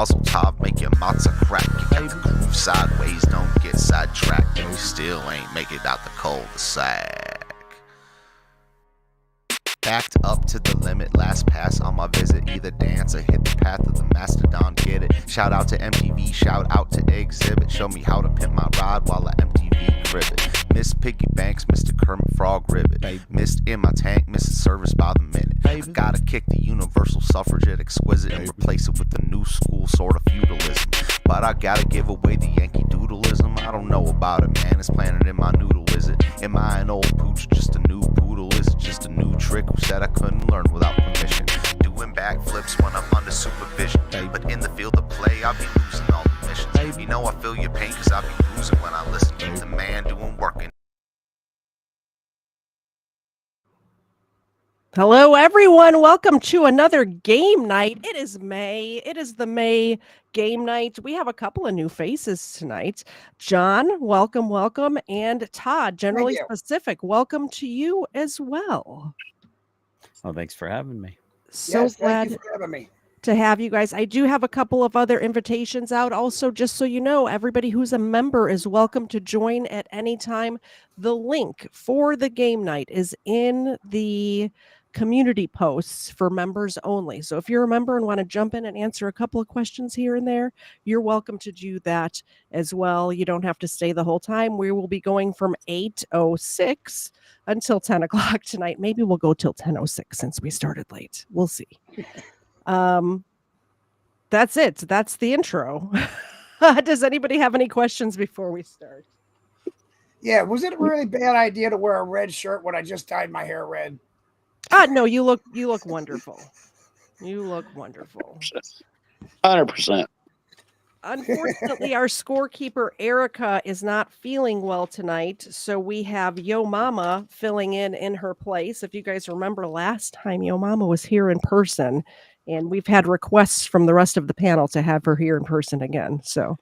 muzzle top, make your matzo crack. You got the groove sideways, don't get sidetracked. And you still ain't make it out the cul-de-sac. Backed up to the limit, last pass on my visit. Either dance or hit the path of the mastodon, get it. Shout out to MTV, shout out to Exhibit. Show me how to pimp my ride while I MTV crib it. Miss Piggy Banks, Mr. Kermit Frog Ribbit. Missed in my tank, missing service by the minute. I gotta kick the universal suffragette exquisite and replace it with the new school sort of feudalism. But I gotta give away the Yankee doodleism. I don't know about it, man, it's planted in my noodle, is it? Am I an old pooch, just a new poodle? Is it just a new trick? Who said I couldn't learn without permission? Doing backflips when I'm under supervision. But in the field of play, I'll be losing all the missions. You know I feel your pain cause I'll be losing when I listen to the man doing work. Hello, everyone. Welcome to another game night. It is May. It is the May game night. We have a couple of new faces tonight. John, welcome. And Todd, Generally Specific, welcome to you as well. Well, thanks for having me. So glad thank you for having me. To have you guys. I do have a couple of other invitations out. Also, just so you know, everybody who's a member is welcome to join at any time. The link for the game night is in the community posts for members only. So if you're a member and want to jump in and answer a couple of questions here and there, you're welcome to do that as well. You don't have to stay the whole time. We will be going from 8:06 until 10 o'clock tonight. Maybe we'll go till 10:06 since we started late. We'll see. That's it. That's the intro. Does anybody have any questions before we start? Yeah, was it a really bad idea to wear a red shirt when I just dyed my hair red? No, you look wonderful. You look wonderful. 100%. Unfortunately, our scorekeeper Erica is not feeling well tonight, so we have Yo Mama filling in her place. If you guys remember last time, Yo Mama was here in person, and we've had requests from the rest of the panel to have her here in person again. So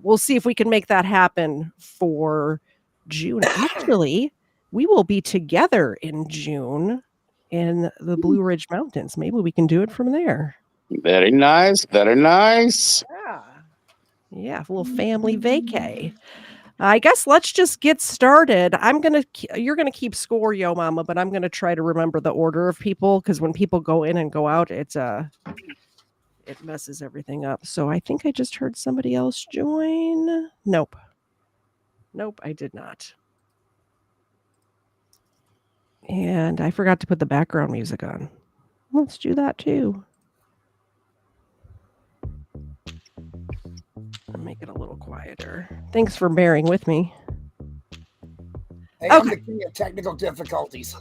we'll see if we can make that happen for June. Actually, we will be together in June in the Blue Ridge Mountains. Maybe we can do it from there. Very nice. Very nice. Yeah, a little family vacay. I guess let's just get started. You're gonna keep score, Yo Mama, but I'm gonna try to remember the order of people because when people go in and go out, it messes everything up. So I think I just heard somebody else join. Nope, I did not. And I forgot to put the background music on. Let's do that too. I'll make it a little quieter. Thanks for bearing with me. Hey, I'm the king of technical difficulties.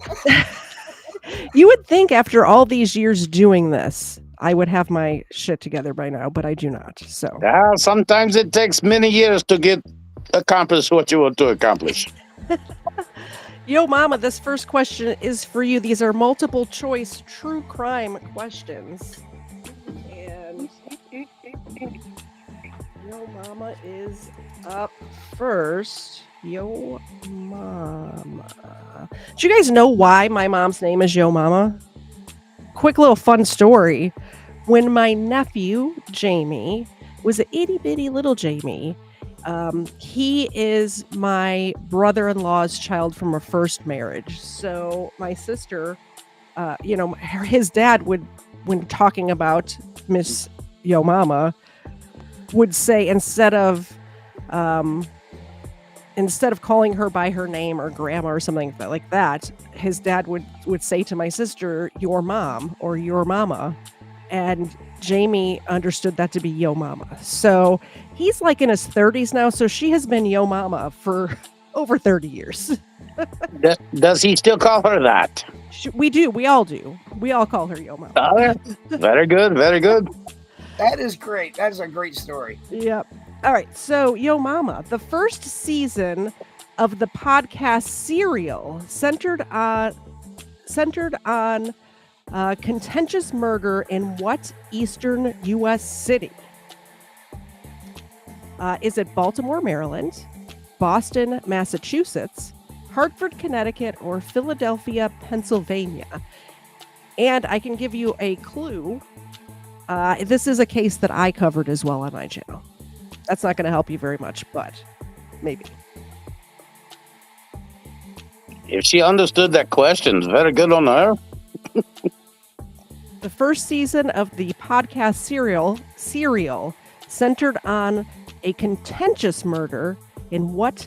You would think after all these years doing this, I would have my shit together by now, but I do not. So sometimes it takes many years to accomplish what you want to accomplish. Yo Mama, this first question is for you. These are multiple choice true crime questions. And Yo Mama is up first. Yo Mama. Do you guys know why my mom's name is Yo Mama? Quick little fun story. When my nephew, Jamie, was an itty bitty little Jamie, he is my brother-in-law's child from a first marriage. So my sister, his dad would, when talking about Miss Yo Mama, would say instead of calling her by her name or grandma or something like that, his dad would say to my sister, your mom or your mama. And Jamie understood that to be Yo Mama. So he's like in his 30s now. So she has been Yo Mama for over 30 years. Does he still call her that? We do. We all do. We all call her Yo Mama. Very good. Very good. That is great. That is a great story. Yep. All right. So Yo Mama, the first season of the podcast Serial centered on contentious murder in what eastern U.S. city? Is it Baltimore, Maryland, Boston, Massachusetts, Hartford, Connecticut, or Philadelphia, Pennsylvania? And I can give you a clue. This is a case that I covered as well on my channel. That's not going to help you very much, but maybe. If she understood that question, it's very good on her. The first season of the podcast Serial centered on a contentious murder in what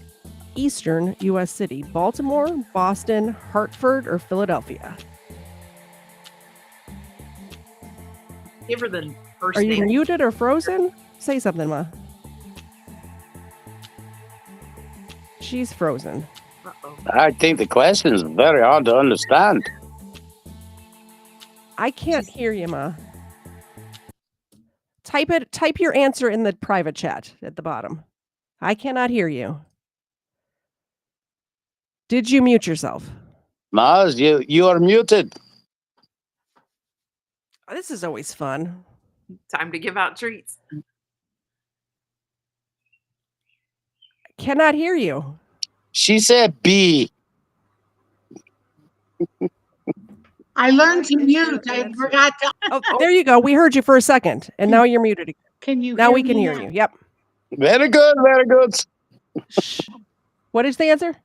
eastern U.S. city? Baltimore, Boston, Hartford, or Philadelphia? Give her the first Are you name. muted or frozen? Say something, Ma. She's frozen. Uh-oh. I think the question is very hard to understand. I can't hear you, Ma. Type your answer in the private chat at the bottom. I cannot hear you. Did you mute yourself? Maz, you are muted. Oh, this is always fun. Time to give out treats. Cannot hear you. She said B. I learned to What is mute. your I answer? forgot to. Oh, there you go. We heard you for a second, and now you're muted. Can you Now hear we can me hear now? you. Yep. Very good, very good. Shh. What is the answer?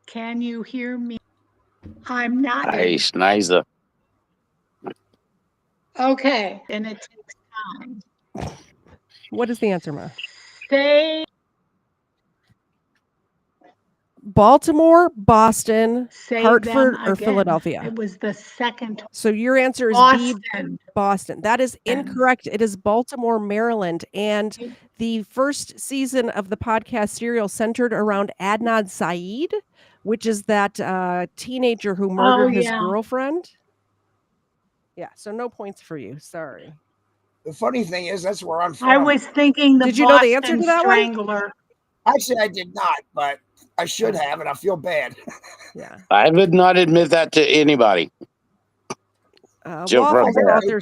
Can you hear me? I'm not. Nice, nice. Okay. And it takes time. What is the answer, Ma? Say Baltimore, Boston, Hartford, them or again. Philadelphia? It was the second. So your answer is B, Boston. Boston. That is incorrect. It is Baltimore, Maryland. And the first season of the podcast Serial centered around Adnan Syed, which is that teenager who murdered his yeah. girlfriend. Yeah, so no points for you. Sorry. The funny thing is, that's where I'm from. I was thinking the Did you know the Boston answer to that one? Strangler. Actually, I did not, but I should have, and I feel bad. Yeah. I would not admit that to anybody. Joe Waffles Brumbaugh. out there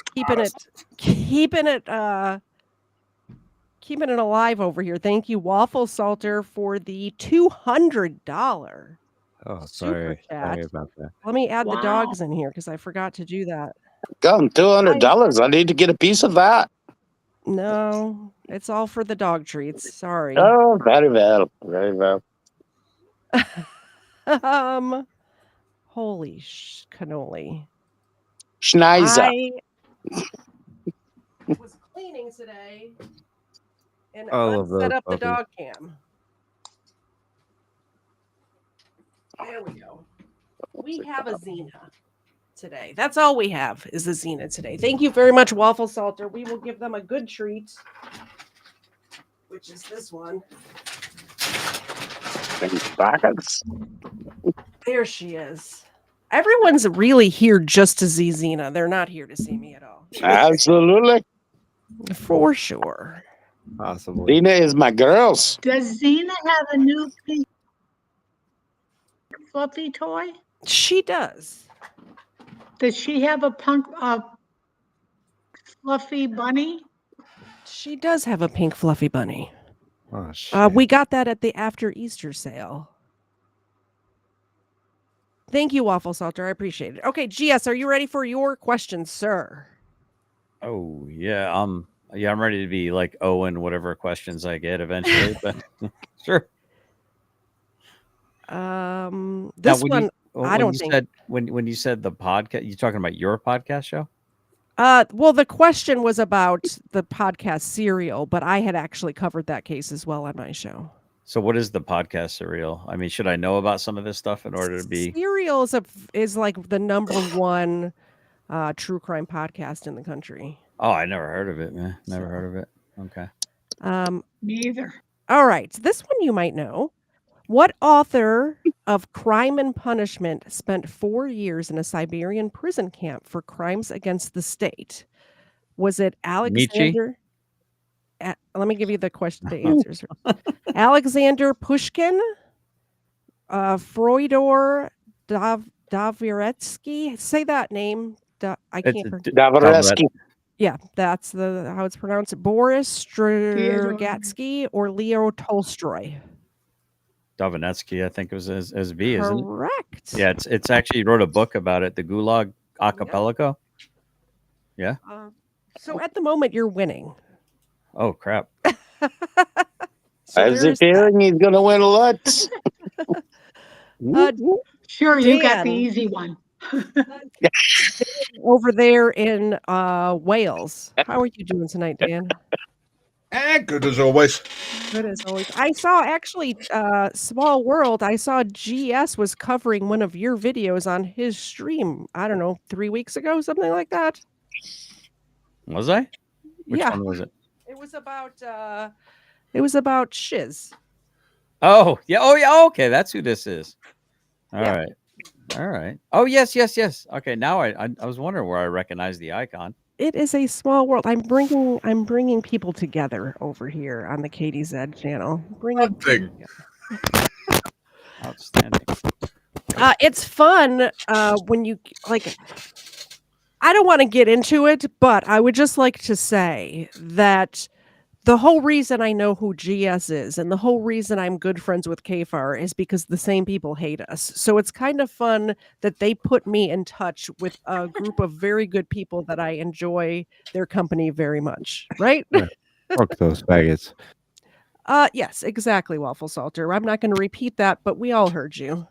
keeping it alive over here. Thank you, Waffle Salter, for the $200. Oh, Super sorry. chat. Sorry about that. Let me add the Wow. dogs in here because I forgot to do that. Come, $200. I need to get a piece of that. No, it's all for the dog treats. Sorry. Oh, very well, very well. Holy cannoli. Schneiser. I was cleaning today and All of set those up the puppies. dog cam. There we go. We have a Xena today. That's all we have is the Xena today. Thank you very much, Waffle Salter. We will give them a good treat, which is this one. Pockets. There she is. Everyone's really here just to see Xena. They're not here to see me at all. Absolutely. For sure. Possibly. Dina is my girls. Does Xena have a new pink fluffy toy? She does. Does she have a fluffy bunny? She does have a pink fluffy bunny. Oh, shit. We got that at the after Easter sale. Thank you, Waffle Salter. I appreciate it. Okay, GS, are you ready for your questions, sir? Oh, yeah. Yeah, I'm ready to be like Owen, whatever questions I get eventually. But sure. This Now, one, I don't think. When you said the podcast, you talking about your podcast show? Well, the question was about the podcast Serial, but I had actually covered that case as well on my show. So what is the podcast Serial? I mean, should I know about some of this stuff in order to be... Serial is like the number one true crime podcast in the country. Oh, I never heard of it, man. Never heard of it. Okay. Me either. All right. This one you might know. What author of Crime and Punishment spent 4 years in a Siberian prison camp for crimes against the state? Was it Alexander? Let me give you the answers. Alexander Pushkin, Fyodor Dostoevsky. Say that name. I can't. Davoreski. Yeah, that's how it's pronounced. Boris Strugatsky or Leo Tolstoy. Dostoevsky, I think it was as V, isn't it? Correct. Yeah, it's actually wrote a book about it, the Gulag Archipelago. Yeah. So at the moment, you're winning. Oh crap! So Has a there's that. feeling he's going to win lots. Uh, Sure, you got the Dan. easy one. Over there in Wales. How are you doing tonight, Dan? Good as always. Good as always. I saw actually, Small World. I saw GS was covering one of your videos on his stream. I don't know, 3 weeks ago, something like that. Was I? Which Yeah, one was it? it was about shiz. Oh yeah. Oh yeah. Okay, that's who this is. All Yeah. right. All right. Oh yes, yes, yes. Okay, now I was wondering where I recognized the icon. It is a small world. I'm bringing people together over here on the KDZ channel. Bringing Good thing. Outstanding. it's fun when you like. I don't want to get into it, but I would just like to say that the whole reason I know who GS is and the whole reason I'm good friends with KFAR is because the same people hate us. So it's kind of fun that they put me in touch with a group of very good people that I enjoy their company very much. Right? Fuck those faggots. Yes, exactly, Waffle Salter. I'm not going to repeat that, but we all heard you.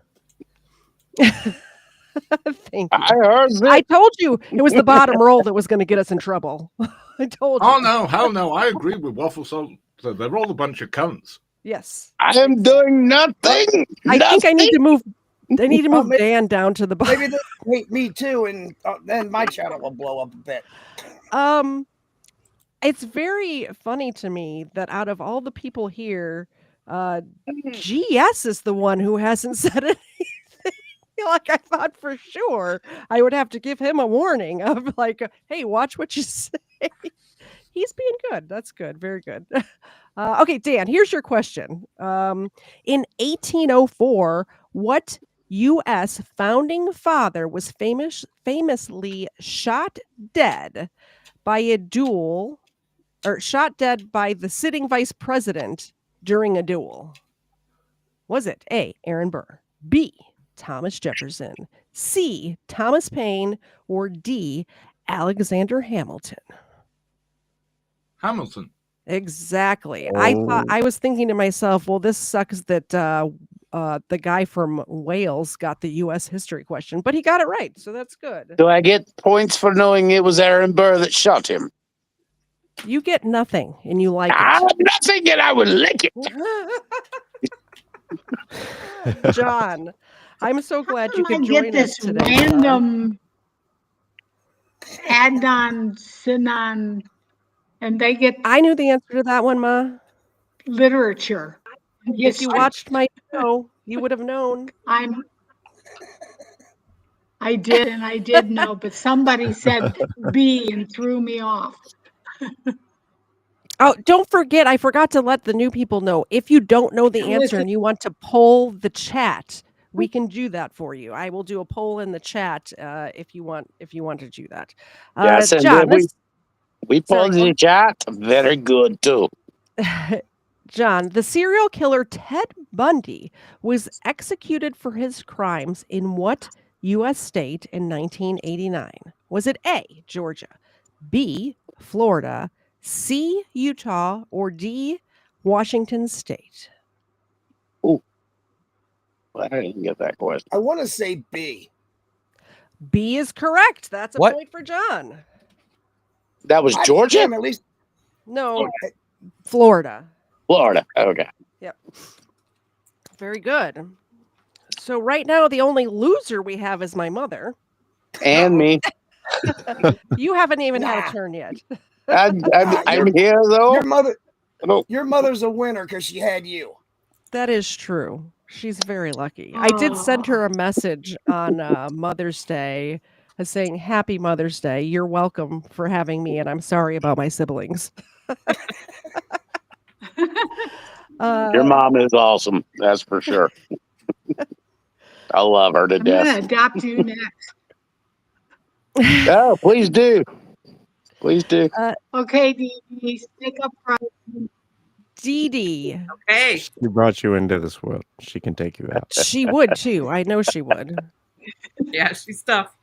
Thank you. I heard I it. told you it was the bottom roll that was going to get us in trouble. I told you. Oh no, hell no! I agree with Waffle Salt. They're all a bunch of cunts. Yes. I am doing nothing. I think I need to move. I need to Well, move maybe- Dan down to the bottom. Maybe they hate me too, and then my channel will blow up a bit. It's very funny to me that out of all the people here, GS is the one who hasn't said anything. Like I thought for sure I would have to give him a warning of like, hey, watch what you say. He's being good. That's good. Very good. Okay, Dan, here's your question. In 1804, what U.S. founding father was famously shot dead by a duel, or shot dead by the sitting vice president during a duel? Was it A, Aaron Burr, B, Thomas Jefferson, C, Thomas Paine, or D, Alexander Hamilton? Hamilton. Exactly. I was thinking to myself, well, this sucks that the guy from Wales got the U.S. history question, but he got it right, so that's good. Do I get points for knowing it was Aaron Burr that shot him? You get nothing, and you like I'm it. nothing, and I would lick it. John, I'm so glad you I could get join this us today. John. random Adnan Sinan, and they get I knew the answer to that one, Ma. literature. If you watched my show, you would have known. I did, and I did know, but somebody said B and threw me off. Oh, don't forget, I forgot to let the new people know. If you don't know the answer and you want to poll the chat, we can do that for you. I will do a poll in the chat if you want to do that. Yes, and John, we pulled the chat. Very good too. John, the serial killer Ted Bundy was executed for his crimes in what U.S. state in 1989? Was it A, Georgia, B, Florida, C, Utah, or D, Washington State? Ooh, I didn't get that question. I want to say B. B is correct. That's a What? point for John. That was Georgia? Damn, at least No, Florida. Florida. Okay. Yep. Very good. So right now, the only loser we have is my mother. And me. You haven't even had Nah. a turn yet. I'm here though. Your mother's a winner because she had you. That is true. She's very lucky. I did send her a message on Mother's Day saying, Happy Mother's Day. You're welcome for having me, and I'm sorry about my siblings. Your mom is awesome. That's for sure. I love her to I'm going to death. adopt you next. Oh, please do. Please do. Okay, Dee, stick up front. Dee Dee. Okay. She brought you into this world. She can take you out. She would too. I know she would. Yeah, she's tough.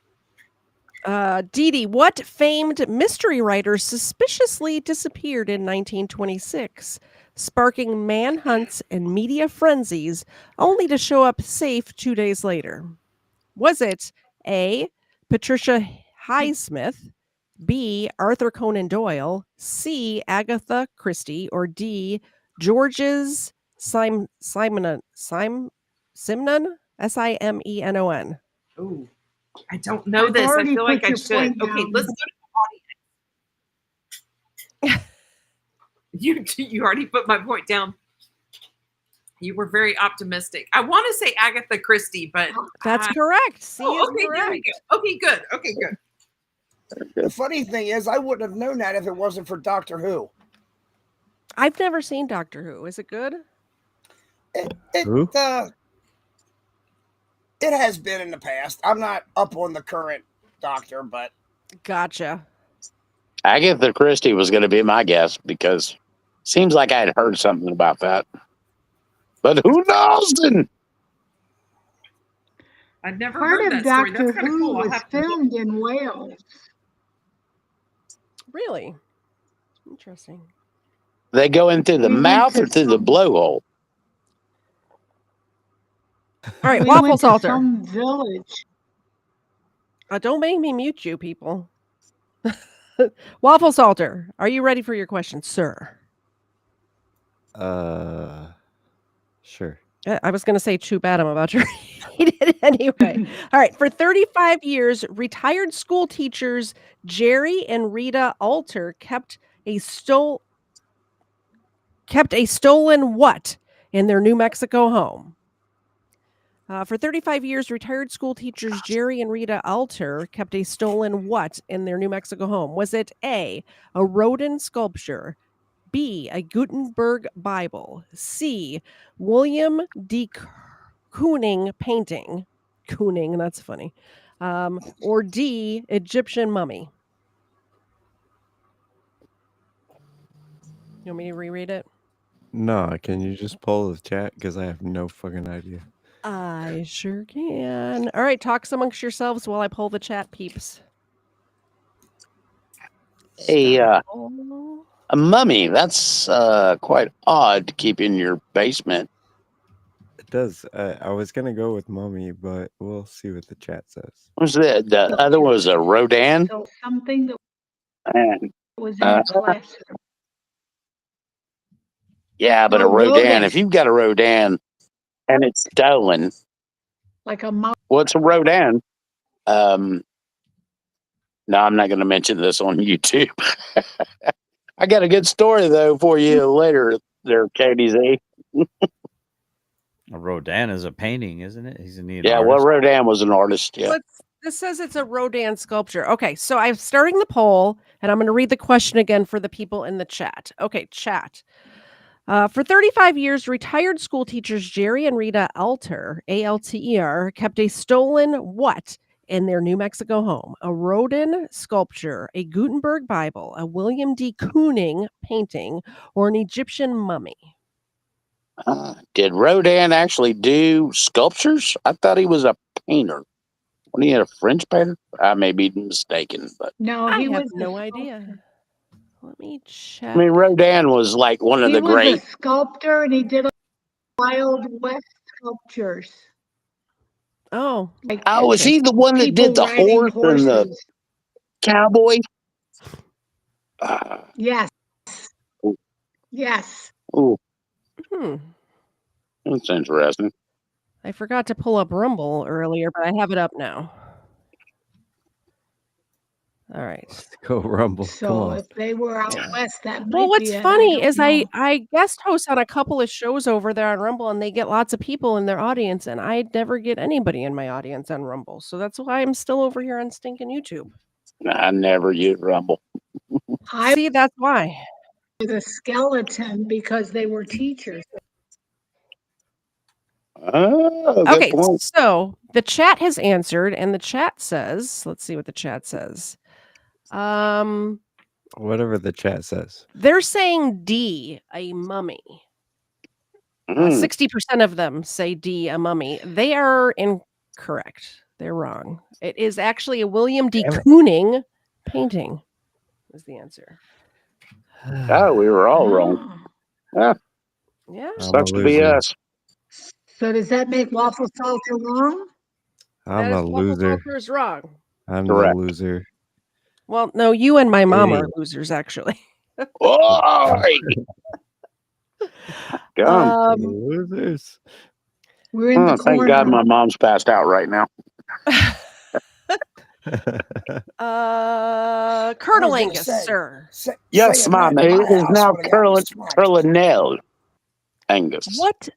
Dee Dee, what famed mystery writer suspiciously disappeared in 1926, sparking manhunts and media frenzies, only to show up safe 2 days later? Was it A. Patricia Highsmith, B. Arthur Conan Doyle, C. Agatha Christie, or D. George's Simenon? Simnon? Simenon. Ooh, I don't know I've this. I already feel like put I your should. point Okay, down. let's go to the audience. You already put my point down. You were very optimistic. I want to say Agatha Christie, but That's correct. C is okay, correct. there we go. Okay, good. Okay, good. The funny thing is, I wouldn't have known that if it wasn't for Doctor Who. I've never seen Doctor Who. Is it good? Who? It has been in the past. I'm not up on the current Doctor, but Gotcha. Agatha Christie was going to be my guess because seems like I had heard something about that. But who knows? Then I've never Part heard of that story. Doctor That's kind of Who cool. I'll was have to look. filmed in Wales. Really? Interesting. they go in through the We went mouth to or through the some- blowhole. All right, We Waffle went to Salter. some village. Don't make me mute you, people. Waffle Salter, are you ready for your question, sir? Sure. I was going to say too bad I'm about to read it anyway. All right. For 35 years, retired school teachers Jerry and Rita Alter kept a stolen what in their New Mexico home? For 35 years, retired school teachers Jerry and Rita Alter kept a stolen what in their New Mexico home? Was it A, a Rodin sculpture, B, a Gutenberg Bible, C, William D. Kooning painting, Kooning, that's funny, or D, Egyptian mummy? You want me to reread it? No, can you just pull the chat? Because I have no fucking idea. I sure can. All right, talk amongst yourselves while I pull the chat, peeps. A mummy. That's quite odd to keep in your basement. It does. I was going to go with Mummy, but we'll see what the chat says. What's that? The other was a Rodin. So something that And, was in the classroom. yeah, but A a Rodin. Rodin. If you've got a Rodin and it's stolen, Like a mouse. what's a Rodin? No, I'm not going to mention this on YouTube. I got a good story though for you later. There, Charities I. A Rodin is a painting, isn't it? He's an Yeah, well, Rodin was an artist. Yeah. This says it's a Rodin sculpture. Okay, so I'm starting the poll, and I'm going to read the question again for the people in the chat. Okay, chat. For 35 years, retired school teachers Jerry and Rita Alter, Alter, kept a stolen what in their New Mexico home? A Rodin sculpture, a Gutenberg Bible, a William D. Kooning painting, or an Egyptian mummy? Did Rodin actually do sculptures? I thought he was a painter. Wasn't he a French painter? I may be mistaken, but No, I he have was no a idea. sculptor. Let me check. I mean, Rodin was like one of He the was great. a sculptor and he did Wild West sculptures. Oh, Like Oh, was he the one that people did the riding horse and the horses. cowboy? Yes. Yes. Oh, hmm. that's interesting. I forgot to pull up Rumble earlier, but I have it up now. All right. Let's go Rumble. Come So on. if they were out west, that might Well, what's be it. funny I is don't know. I guest host on a couple of shows over there on Rumble, and they get lots of people in their audience, and I never get anybody in my audience on Rumble. So that's why I'm still over here on stinking YouTube. I never use Rumble. I See, that's why. was a skeleton because they were teachers. Oh, good Okay, point. so the chat has answered, and the chat says, let's see what the chat says. Whatever the chat says. They're saying D, a mummy. 60% of them say D, a mummy. They are incorrect. They're wrong. It is actually a William D. Damn it. Kooning painting. Is the answer? Oh, we were all wrong. Oh. Yeah. I'm a Sucks to be loser. us. So does that make Waffle Salter wrong? I'm That a is Waffle loser. Salter is wrong. I'm Correct. the loser. Well, no, you and my mom are Hey. losers, actually. Oi! God. Losers. We're in the Thank God corner. my mom's passed out right now. Colonel gonna Angus, say, sir. Yes, saying Mom. that in It my is house now would've got me smacked. Colonel Angus. What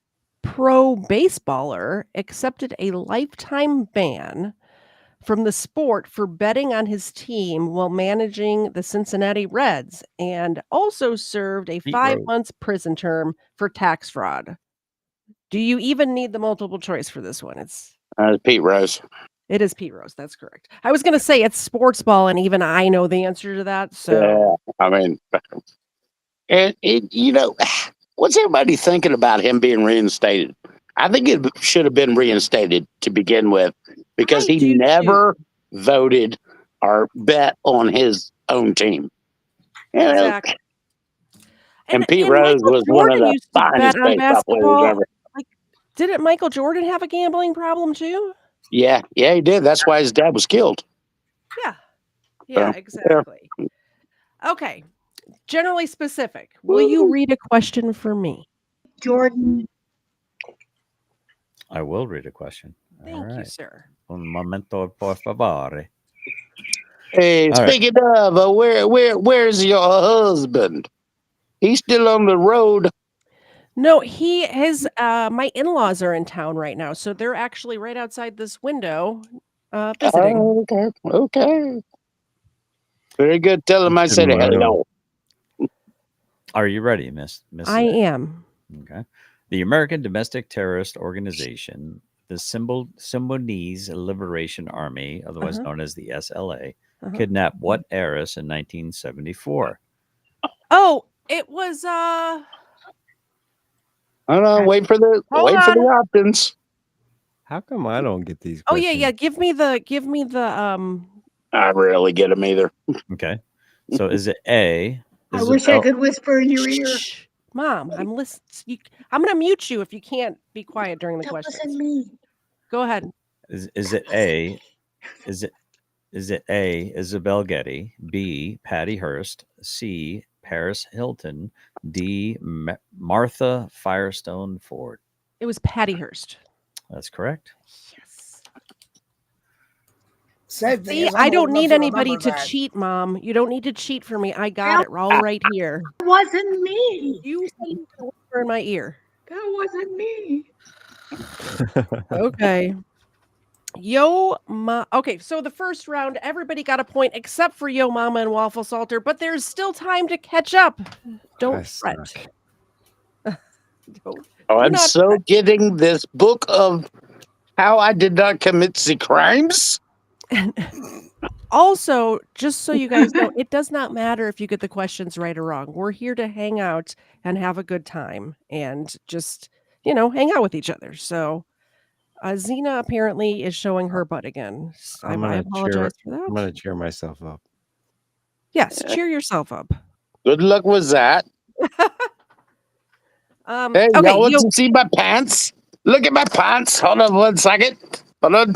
pro baseballer accepted a lifetime ban from the sport for betting on his team while managing the Cincinnati Reds and also served a Pete 5 Rose. months prison term for tax fraud? Do you even need the multiple choice for this one? Pete Rose. It is Pete Rose. That's correct. I was going to say it's sports ball, and even I know the answer to that. So Yeah, I mean, and what's everybody thinking about him being reinstated? I think it should have been reinstated to begin with because I he do too. never voted or bet on his own team. You know, Exactly. and Pete Rose Michael was one of Jordan the used to finest bet on baseball players basketball. ever. Like, didn't Michael Jordan have a gambling problem too? Yeah, he did. That's why his dad was killed. Yeah. Yeah, So, exactly. Okay. Generally specific. Will you read a question for me? Jordan, I will read a question. Thank All you, right. sir. Un momento, por favor. Hey, All right. speaking of, where's your husband? He's still on the road. No, my in-laws are in town right now, so they're actually right outside this window visiting. Okay. Very good. Tell him I said Tomorrow. hello. Are you ready, Miss? I am. Okay. The American Domestic Terrorist Organization, the Symbionese Liberation Army, otherwise known as the SLA, kidnapped what heiress in 1974? Oh, it was Hold on, wait for the options. How come I don't get these Oh questions? yeah. Give me the I rarely get them either. Okay. So is it A? I wish I could whisper in your ear. Shh. Mom, I'm listening. I'm going to mute you if you can't be quiet during the That questions. wasn't me. Go ahead. Is it A? Is it A, Isabel Getty, B, Patty Hearst, C, Paris Hilton, D, Martha Firestone Ford? It was Patty Hearst. That's correct. Yes. Sad thing See, is, I I'm don't old enough need to anybody remember to that. cheat, Mom. You don't need to cheat for me. I got it all right here. That wasn't me. You said you could whisper in my ear. That wasn't me. Okay. Okay, so the first round, everybody got a point except for Yo Mama and Waffle Salter, but there's still time to catch up. Don't fret. I'm so getting this book of how I did not commit the crimes. Also, just so you guys know, it does not matter if you get the questions right or wrong. We're here to hang out and have a good time and just, hang out with each other. So, Zena apparently is showing her butt again. I apologize for that. I'm gonna cheer myself up. Yes, cheer yourself up. Good luck with that. Hey, okay, y'all want to see my pants? Look at my pants. Hold on 1 second. Hold on.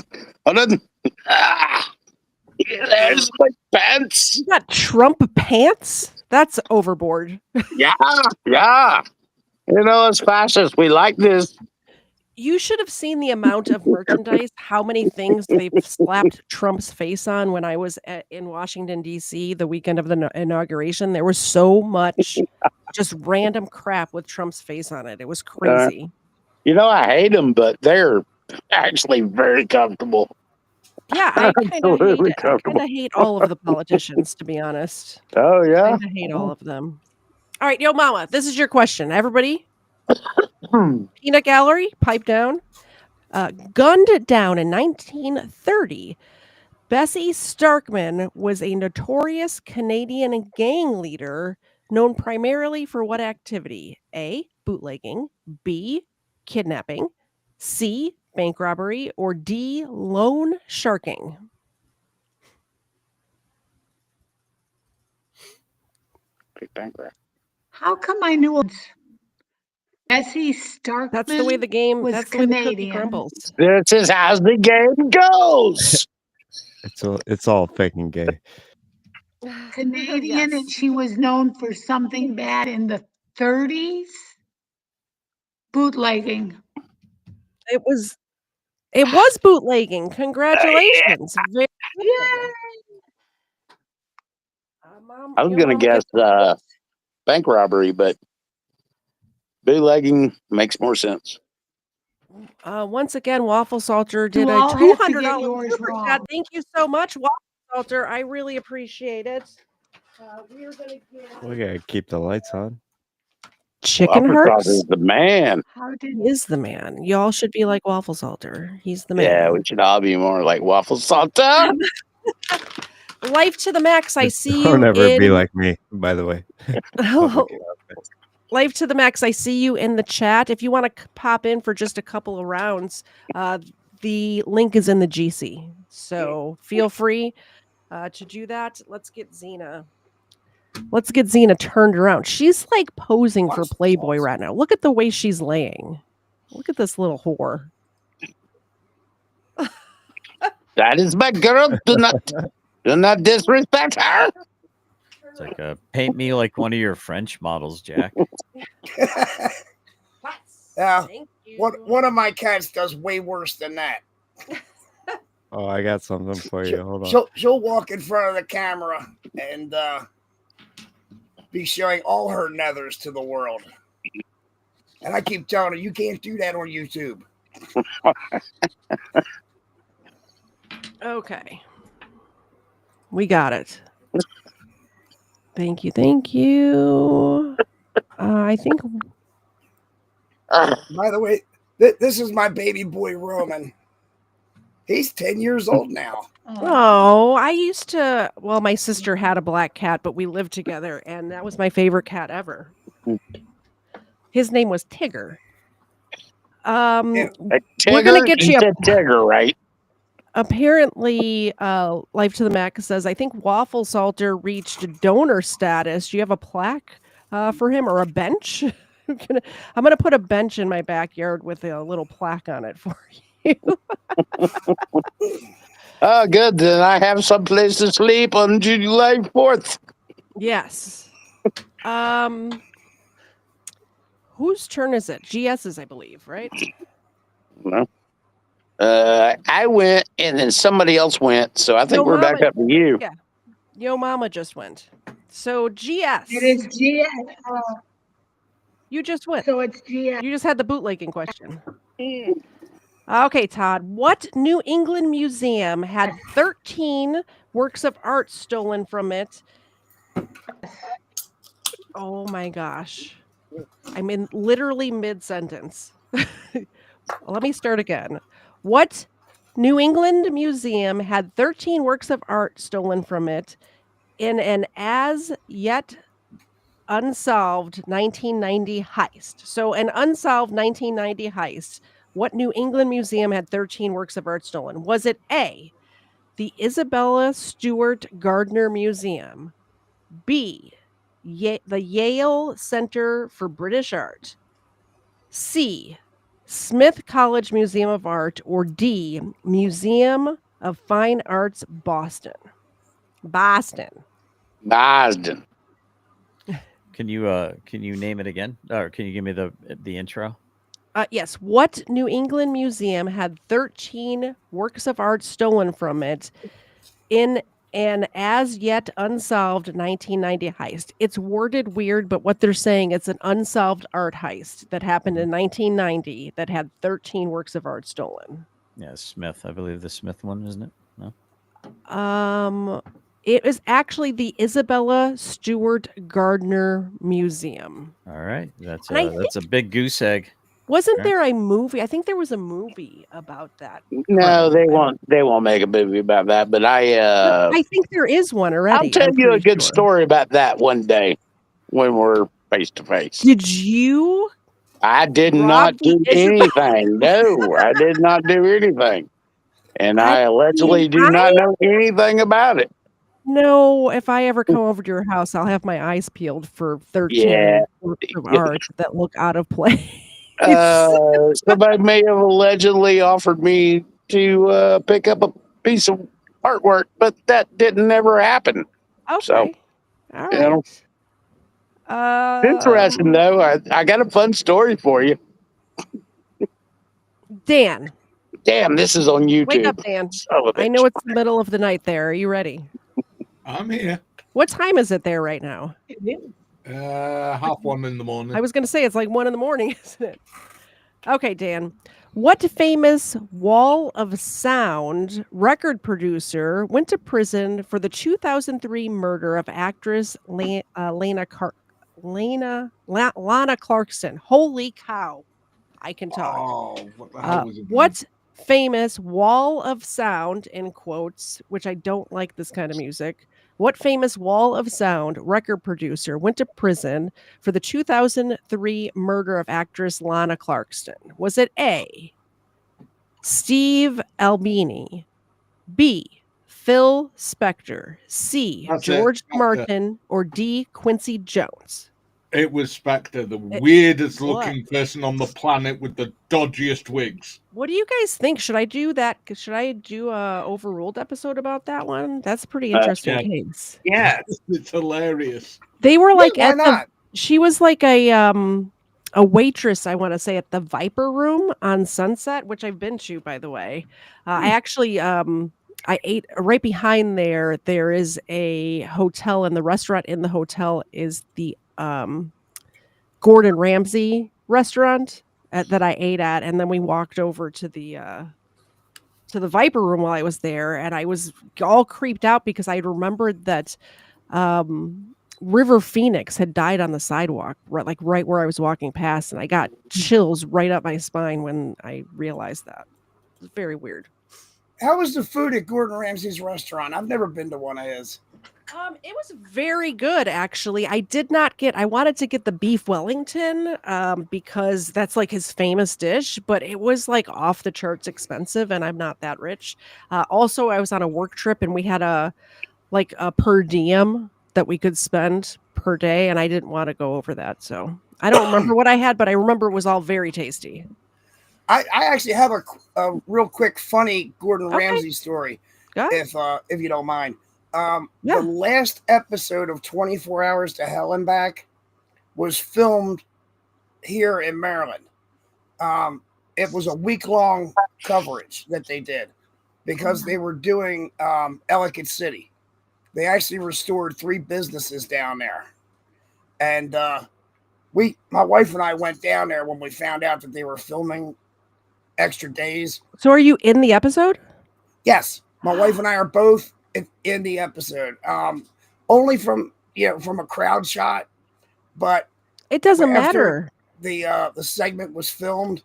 There's my pants. You got Trump pants? That's overboard. Yeah. As fascists, we like this. You should have seen the amount of merchandise, how many things they've slapped Trump's face on when I was in Washington, D.C. the weekend of the inauguration. There was so much just random crap with Trump's face on it. It was crazy. I hate them, but they're actually very comfortable. Yeah, I kind of hate all of the politicians, to be honest. Oh, yeah? I hate all of them. All right, Yo Mama, this is your question. Everybody? Peanut Gallery, pipe down. Gunned down in 1930, Bessie Starkman was a notorious Canadian gang leader known primarily for what activity? A, bootlegging, B, kidnapping, C, bank robbery, or D, loan sharking? Big bank robbery. How come I knew Bessie Starkman That's the way the game. was That's the way the cookie Canadian? crumbles. This is how the game goes. It's all fucking gay. Canadian, and Yes. she was known for something bad in the 30s? Bootlegging. It was bootlegging. Congratulations. Very good. Yay! Mom, I was your gonna mama gets guess bank robbery, but bootlegging makes more sense. once again, Waffle Salter did You a all have to $200 get yours super chat. wrong. Thank you so much, Waffle Salter. I really appreciate it. We're gonna get We gotta keep the lights on. chicken Waffle hearts. Salter is the man. How did He is the man. Y'all should be like Waffle Salter. He's the Yeah, man. we should all be more like Waffle Salter. Life to the max. I see Don't you ever in. be like me, by the way. Public announcement. Life to the max. I see you in the chat. If you want to pop in for just a couple of rounds, the link is in the GC. So feel free to do that. Let's get Xena turned around. She's like posing for Playboy right now. Look at the way she's laying. Look at this little whore. That is my girl. Do not disrespect her. It's like paint me like one of your French models, Jack. Yeah. Thank you. One of my cats does way worse than that. Oh, I got something for you. Hold on. She'll walk in front of the camera and be showing all her nethers to the world. And I keep telling her, you can't do that on YouTube. Okay. We got it. Thank you. Thank you. I think. By the way, this is my baby boy, Roman. He's 10 years old now. Oh, I used to. Well, my sister had a black cat, but we lived together, and that was my favorite cat ever. His name was Tigger. Tigger? We're gonna get you. You said Tigger, right? Apparently, Life to the Max says, I think Waffle Salter reached donor status. Do you have a plaque for him or a bench? I'm gonna put a bench in my backyard with a little plaque on it for you. Oh, good. Then I have some place to sleep on July 4th. Yes. Whose turn is it? GS's, I believe, right? No. I went, and then somebody else went, so I think Yo, we're back Mama- up to you. Yeah. Yo Mama just went. So GS. It is GS. You just went. So it's GS. You just had the bootlegging question. Okay, Todd. What New England museum had 13 works of art stolen from it? Oh my gosh. I'm in literally mid-sentence. Let me start again. What New England museum had 13 works of art stolen from it in an as yet unsolved 1990 heist? So an unsolved 1990 heist. What New England museum had 13 works of art stolen? Was it A, the Isabella Stewart Gardner Museum, B, the Yale Center for British Art, C, Smith College Museum of Art, or D, Museum of Fine Arts, Boston? Boston. Can you name it again, or can you give me the intro? Yes. What New England museum had 13 works of art stolen from it in an as yet unsolved 1990 heist? It's worded weird, but what they're saying, it's an unsolved art heist that happened in 1990 that had 13 works of art stolen. Yeah, Smith. I believe the Smith one, isn't it? No. It was actually the Isabella Stewart Gardner Museum. All right, that's And I that's a big goose egg. Wasn't Okay. there a movie? I think there was a movie about that. No, crime. they won't. They won't make a movie about that. But I think there is one already. I'll tell I'm you a pretty good sure. story about that one day when we're face to face. Did you I did Rob not the do Israel- anything. No, I did not do anything. And I I allegedly mean, do not know anything about it. No, if I ever come over to your house, I'll have my eyes peeled for Yeah. 13 works of art that look out of place. Somebody may have allegedly offered me to pick up a piece of artwork, but that didn't ever happen. So, Okay. All you know, right. interesting though. I got a fun story for you. Dan, Damn, this is on wake up, YouTube. Dan. Son of a I bitch. know it's the middle of the night there. Are you ready? I'm here. What time is it there right now? 1:30 in the morning. I was going to say it's like 1 in the morning, isn't it? Okay, Dan. What famous wall of sound record producer went to prison for the 2003 murder of actress Lana Clarkson? Holy cow. I can talk. Oh, what the hell was it? What famous wall of sound, in quotes, which I don't like this kind of music, what famous wall of sound record producer went to prison for the 2003 murder of actress Lana Clarkson? Was it A, Steve Albini, B, Phil Spector, C, That's it, George Spector. Martin, or D, Quincy Jones? It was Spectre, the weirdest what? looking person on the planet with the dodgiest wigs. What do you guys think? Should I do that? Should I do a overruled episode about that one? That's a pretty interesting Yeah. case. Yeah. It's hilarious. They were like why at not? she was like a waitress, I want to say, at the Viper Room on Sunset, which I've been to, by the way. I actually I ate right behind there. There is a hotel, and the restaurant in the hotel is the Gordon Ramsay restaurant that I ate at, and then we walked over to the Viper Room while I was there, and I was all creeped out because I remembered that River Phoenix had died on the sidewalk, right where I was walking past, and I got chills right up my spine when I realized that. It was very weird. How was the food at Gordon Ramsay's restaurant? I've never been to one of his. It was very good, actually. I wanted to get the beef Wellington, because that's like his famous dish, but it was like off the charts expensive, and I'm not that rich. Also, I was on a work trip, and we had a per diem that we could spend per day, and I didn't want to go over that. So I don't remember what I had, but I remember it was all very tasty. I actually have a real quick, funny Gordon Okay. Ramsay story, Go ahead. if you don't mind. Yeah. The last episode of 24 Hours to Hell and Back was filmed here in Maryland. It was a week-long coverage that they did because they were doing Ellicott City. They actually restored 3 businesses down there. And my wife and I went down there when we found out that they were filming extra days. So are you in the episode? Yes, my wife and I are both in the episode. Only from a crowd shot, but It doesn't after matter. the segment was filmed,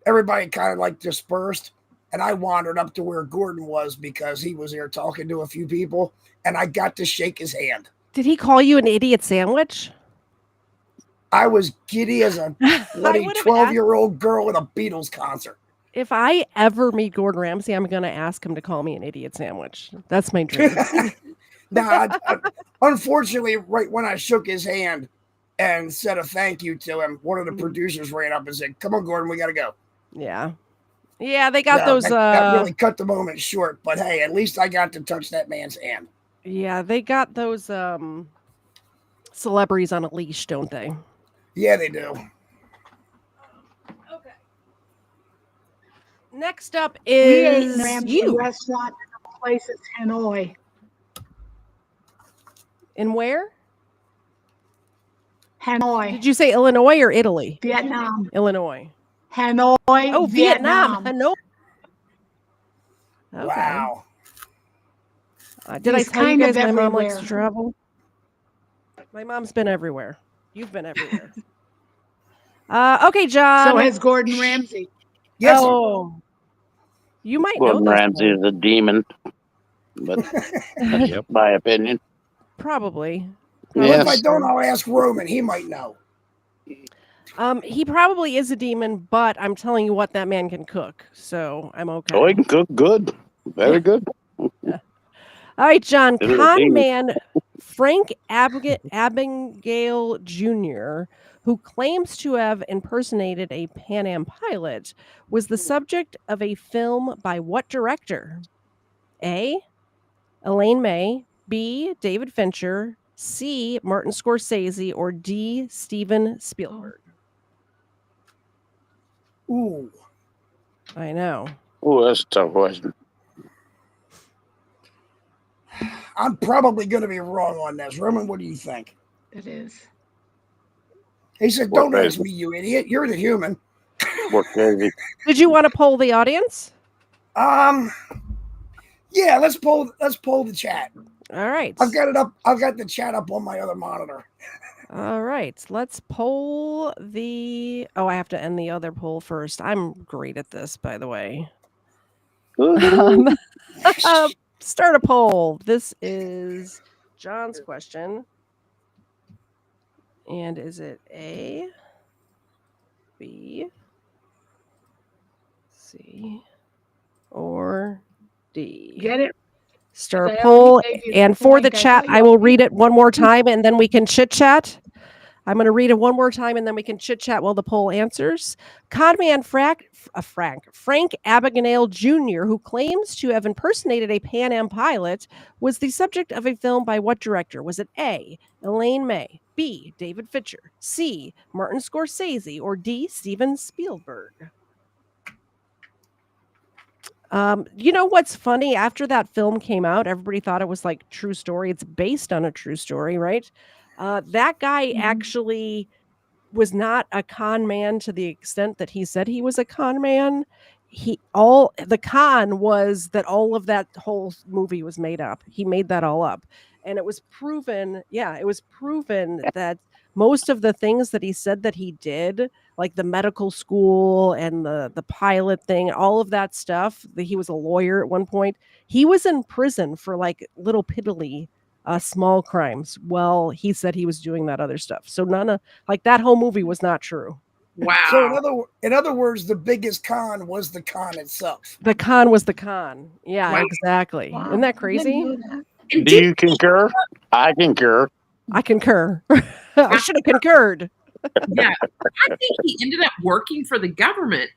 everybody kind of like dispersed, and I wandered up to where Gordon was because he was there talking to a few people, and I got to shake his hand. Did he call you an idiot sandwich? I was giddy as a bloody 12-year-old girl at a Beatles concert. If I ever meet Gordon Ramsay, I'm going to ask him to call me an idiot sandwich. That's my dream. Now, unfortunately, right when I shook his hand and said a thank you to him, one of the producers ran up and said, "Come on, Gordon, we got to go." Yeah. Yeah, they got Yeah, those that really cut the moment short, but hey, at least I got to touch that man's hand. Yeah, they got those celebrities on a leash, don't they? Yeah, they do. Okay. Next up We ate in is the Ramsay you. restaurant in a place in Hanoi. In where? Hanoi, Did you say Illinois or Italy? Vietnam. Illinois. Hanoi, Oh, Vietnam. Hanoi. Okay. Wow. Did I He's tell you kind of guys my mom likes to everywhere. travel? My mom's been everywhere. You've been everywhere. Okay, John. So has Gordon Ramsay. Yes, sir. Oh, you might know Gordon this Ramsay one. is a demon, but that's Yep. my opinion. Probably. Well, Yes. if I don't, I'll ask Roman. He might know. He probably is a demon, but I'm telling you what, that man can cook, so I'm okay. Oh, he can cook good. Very good. All right, John. Little Con demon. man Frank Abigail Jr., who claims to have impersonated a Pan Am pilot, was the subject of a film by what director? A. Elaine May, B. David Fincher, C. Martin Scorsese, or D. Steven Spielberg? Ooh. I know. Oh, that's a tough question. I'm probably going to be wrong on this. Roman, what do you think? It is. He said, What "Don't ask crazy? me, you idiot. You're the human." Scorsese. Did you want to poll the audience? Yeah, let's poll the chat. All right. I've got it up. I've got the chat up on my other monitor. All right. Let's poll the. Oh, I have to end the other poll first. I'm great at this, by the way. Start a poll. This is John's question. And is it A, B, C, or D? Get it? Start I poll. already gave you the And for the point. I chat, thought I you will already- read it one more time and then we can chit chat. I'm going to read it one more time and then we can chit chat while the poll answers. Conman Frank Abagnale Jr., who claims to have impersonated a Pan Am pilot, was the subject of a film by what director? Was it A. Elaine May, B. David Fincher, C. Martin Scorsese, or D. Steven Spielberg? You know what's funny? After that film came out, everybody thought it was like true story. It's based on a true story, right? That guy actually was not a con man to the extent that he said he was a con man. The con was that all of that whole movie was made up. He made that all up. And it was proven, that most of the things that he said that he did, like the medical school and the pilot thing, all of that stuff, that he was a lawyer at one point. He was in prison for like little piddly small crimes. Well, he said he was doing that other stuff. So none of like that whole movie was not true. Wow. So in other words, the biggest con was the con itself. The con was the con. Yeah, Wow. exactly. Wow, Isn't that I didn't crazy? know that. And Do you concur? I concur. I concur. I should have concurred. yeah, I think he ended up working for the government,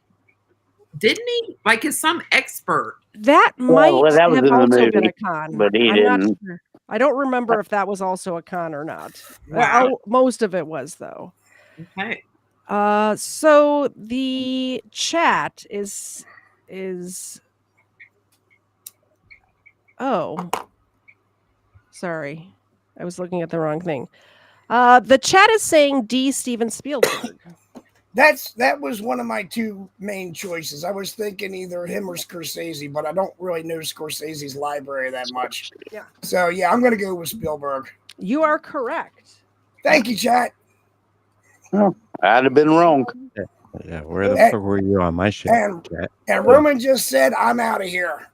didn't he? Like as some expert. That might well, that was have in the also been movie, a con. but he I'm not didn't. sure. I don't remember if that was also a con or not. Wow. Most of it was though. Okay. So the chat is oh, sorry. I was looking at the wrong thing. The chat is saying D. Steven Spielberg. That was one of my two main choices. I was thinking either him or Scorsese, but I don't really know Scorsese's library that much. Yeah. So yeah, I'm gonna go with Spielberg. You are correct. Thank you, chat. I'd have been wrong. Yeah, where the And- fuck were you on my shit? And Chat? and Roman just said, "I'm out of here."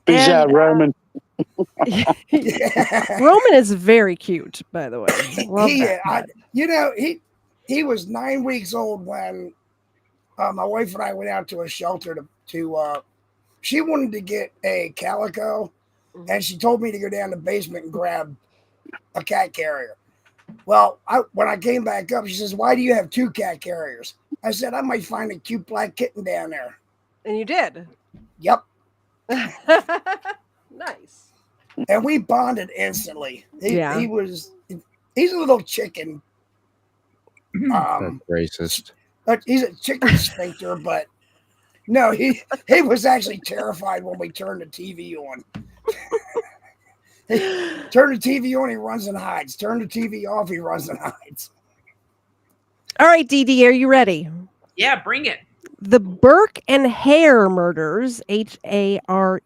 Peace And, out, Roman. Roman is very cute, by the way. Love that. He was 9 weeks old when my wife and I went out to a shelter to she wanted to get a calico, and she told me to go down the basement and grab a cat carrier. Well, when I came back up, she says, "Why do you have two cat carriers?" I said, "I might find a cute black kitten down there." And you did. Yep. Nice. And we bonded instantly. He's a little chicken. That's racist. But he's a chicken sphincter, but no, he was actually terrified when we turned the TV on. Turn the TV on, he runs and hides. Turn the TV off, he runs and hides. All right, DD, are you ready? Yeah, bring it. The Burke and Hare murders, Hare,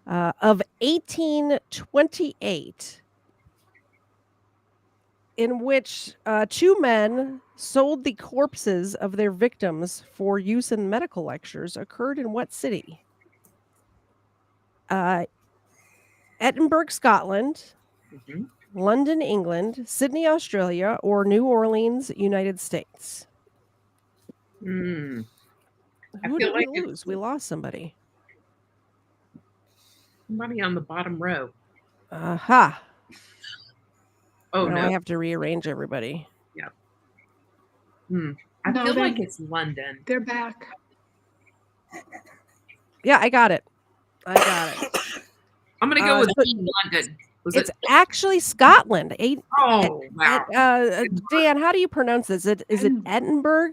of 1828, in which two men sold the corpses of their victims for use in medical lectures, occurred in what city? Edinburgh, Scotland, London, England, Sydney, Australia, or New Orleans, United States? Hmm. I Who feel did we like lose? it's- We lost somebody. Somebody on the bottom row. Aha. Oh Now no. I have to rearrange everybody. I No, feel they're- like it's London. They're back. Yeah, I got it. I got it. I'm gonna go with so B, London. Was it's it? actually Scotland. Oh wow. Dan, how do you pronounce this? Is it Edinburgh?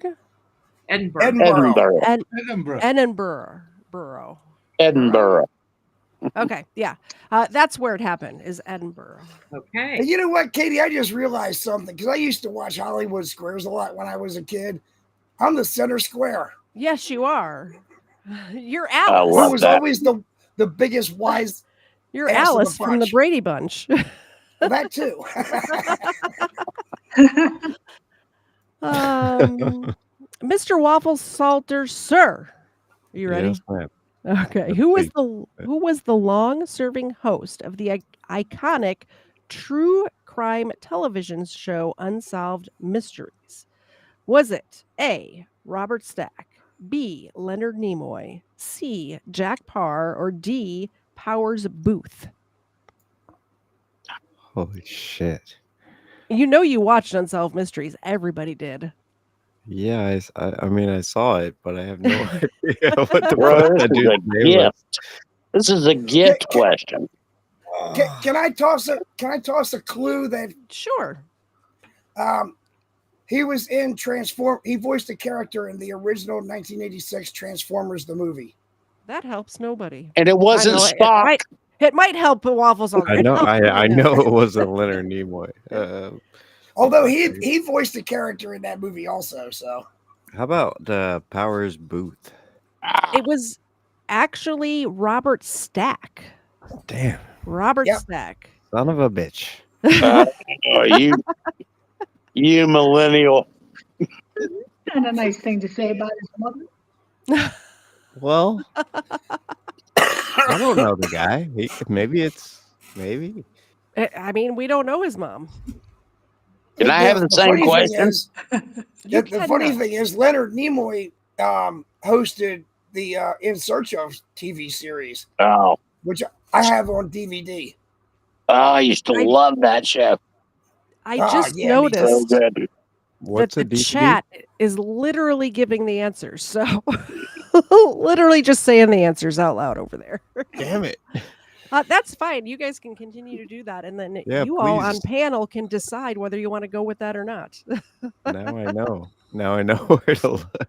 Edinburgh. Edinburgh. Edinburgh. Edinburgh. Edinburgh. Okay, yeah. That's where it happened, is Edinburgh. Okay. And you know what, Katie? I just realized something because I used to watch Hollywood Squares a lot when I was a kid. I'm the center square. Yes, you are. You're I Alice. Who love was that. always the biggest wise. You're ass of the Alice from the bunch. Brady Bunch. Well, that too. Mr. Waffle Salter, sir. Are you ready? Yes, ma'am. Okay. Let's Who see. was the long-serving host of the iconic true crime television show Unsolved Mysteries? Was it A, Robert Stack, B, Leonard Nimoy, C, Jack Parr, or D, Powers Booth? Holy shit. You know you watched Unsolved Mysteries. Everybody did. Yeah, I mean, I saw it, but I have no idea what the Bro, fuck this that is dude's a name was. gift. This is a gift question. Can I toss a clue that Sure. he was in He voiced a character in the original 1986 Transformers the movie. That helps nobody. And it wasn't I know, Spock. It might help the Waffles on I know, I know it wasn't Leonard Nimoy. Although he voiced a character in that movie also. So How about Powers Booth? It was actually Robert Stack. Damn, Robert Yep. Stack. son of a bitch. Oh, you millennial. And a nice thing to say about his mother. Well, I don't know the guy. Maybe. I mean, we don't know his mom. Can I have the same funny question? The funny thing is, Leonard Nimoy hosted the In Search of TV series, Oh, which I have on DVD. I used to love that show. I Ah, just yeah, me too. So noticed good. What's that a the DVD? chat is literally giving the answers. So literally just saying the answers out loud over there. Damn it. That's fine. You guys can continue to do that. And then Yeah, you all on please. panel can decide whether you want to go with that or not. Now I know. Now I know where to look.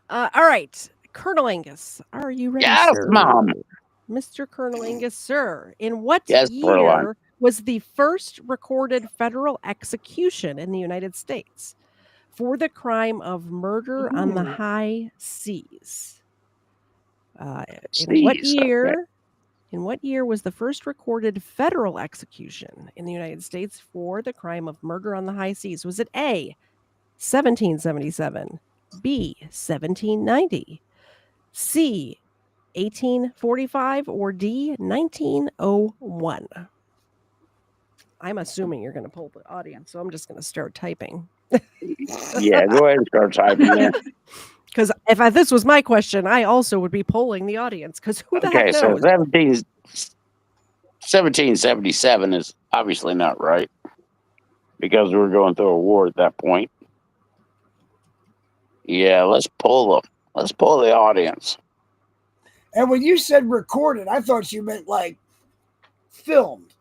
All right. Colonel Angus, are you ready, Yes, sir? Mom. Mr. Colonel Angus, sir, in what Yes, Caroline. year was the first recorded federal execution in the United States for the crime of murder on the Ooh. high seas? In Seas, what okay. year? In what year was the first recorded federal execution in the United States for the crime of murder on the high seas? Was it A, 1777, B, 1790, C, 1845, or D, 1901? I'm assuming you're going to pull the audience, so I'm just going to start typing. Yeah, go ahead and start typing there. Because if this was my question, I also would be polling the audience. Because who the Okay, heck so knows? 1777 is obviously not right because we were going through a war at that point. Yeah, let's pull the audience. And when you said recorded, I thought you meant like filmed,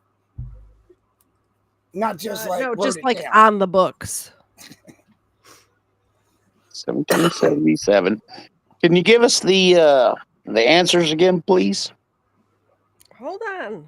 not just like no, wrote just it like down. on the books. 1777. Can you give us the answers again, please? Hold on.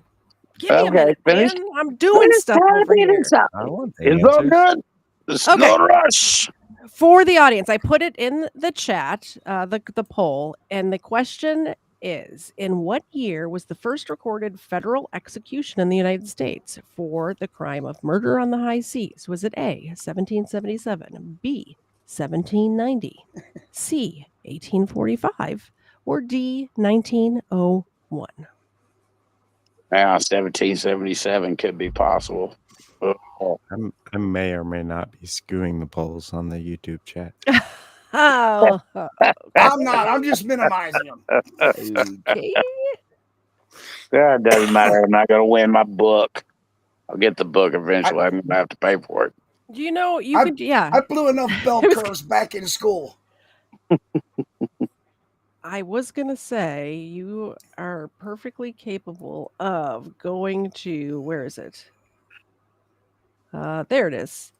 Give me a Okay, minute, finish. man. I'm doing stuff over here. I want the It's all answers. good. Let's Okay. go rush. For the audience, I put it in the chat, the poll, and the question is: in what year was the first recorded federal execution in the United States for the crime of murder on the high seas? Was it A, 1777, B, 1790, C, 1845, or D, 1901? Now, 1777 could be possible. Oh, I may or may not be skewing the polls on the YouTube chat. Oh, I'm not. I'm just minimizing them. okay. it doesn't matter. I'm not going to win my book. I'll get the book eventually. I'm going to have to pay for it. Do you know you I- could? Yeah, I blew enough bell I was- curves back in school. I was gonna say you are perfectly capable of going to where is it? There it is.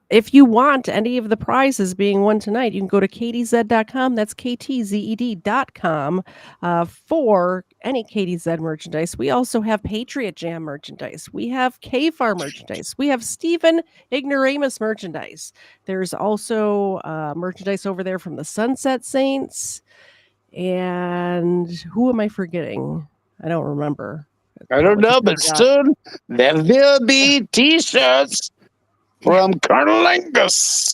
If you want any of the prizes being won tonight, you can go to ktzed.com. That's ktzed.com for any KTZ merchandise. We also have Patriot Jam merchandise. We have KFAR merchandise. We have Stephen Ignoramus merchandise. There's also merchandise over there from the Sunset Saints. And who am I forgetting? I don't remember. I don't Probably know, because but I got- soon there will be T-shirts from Colonel Angus.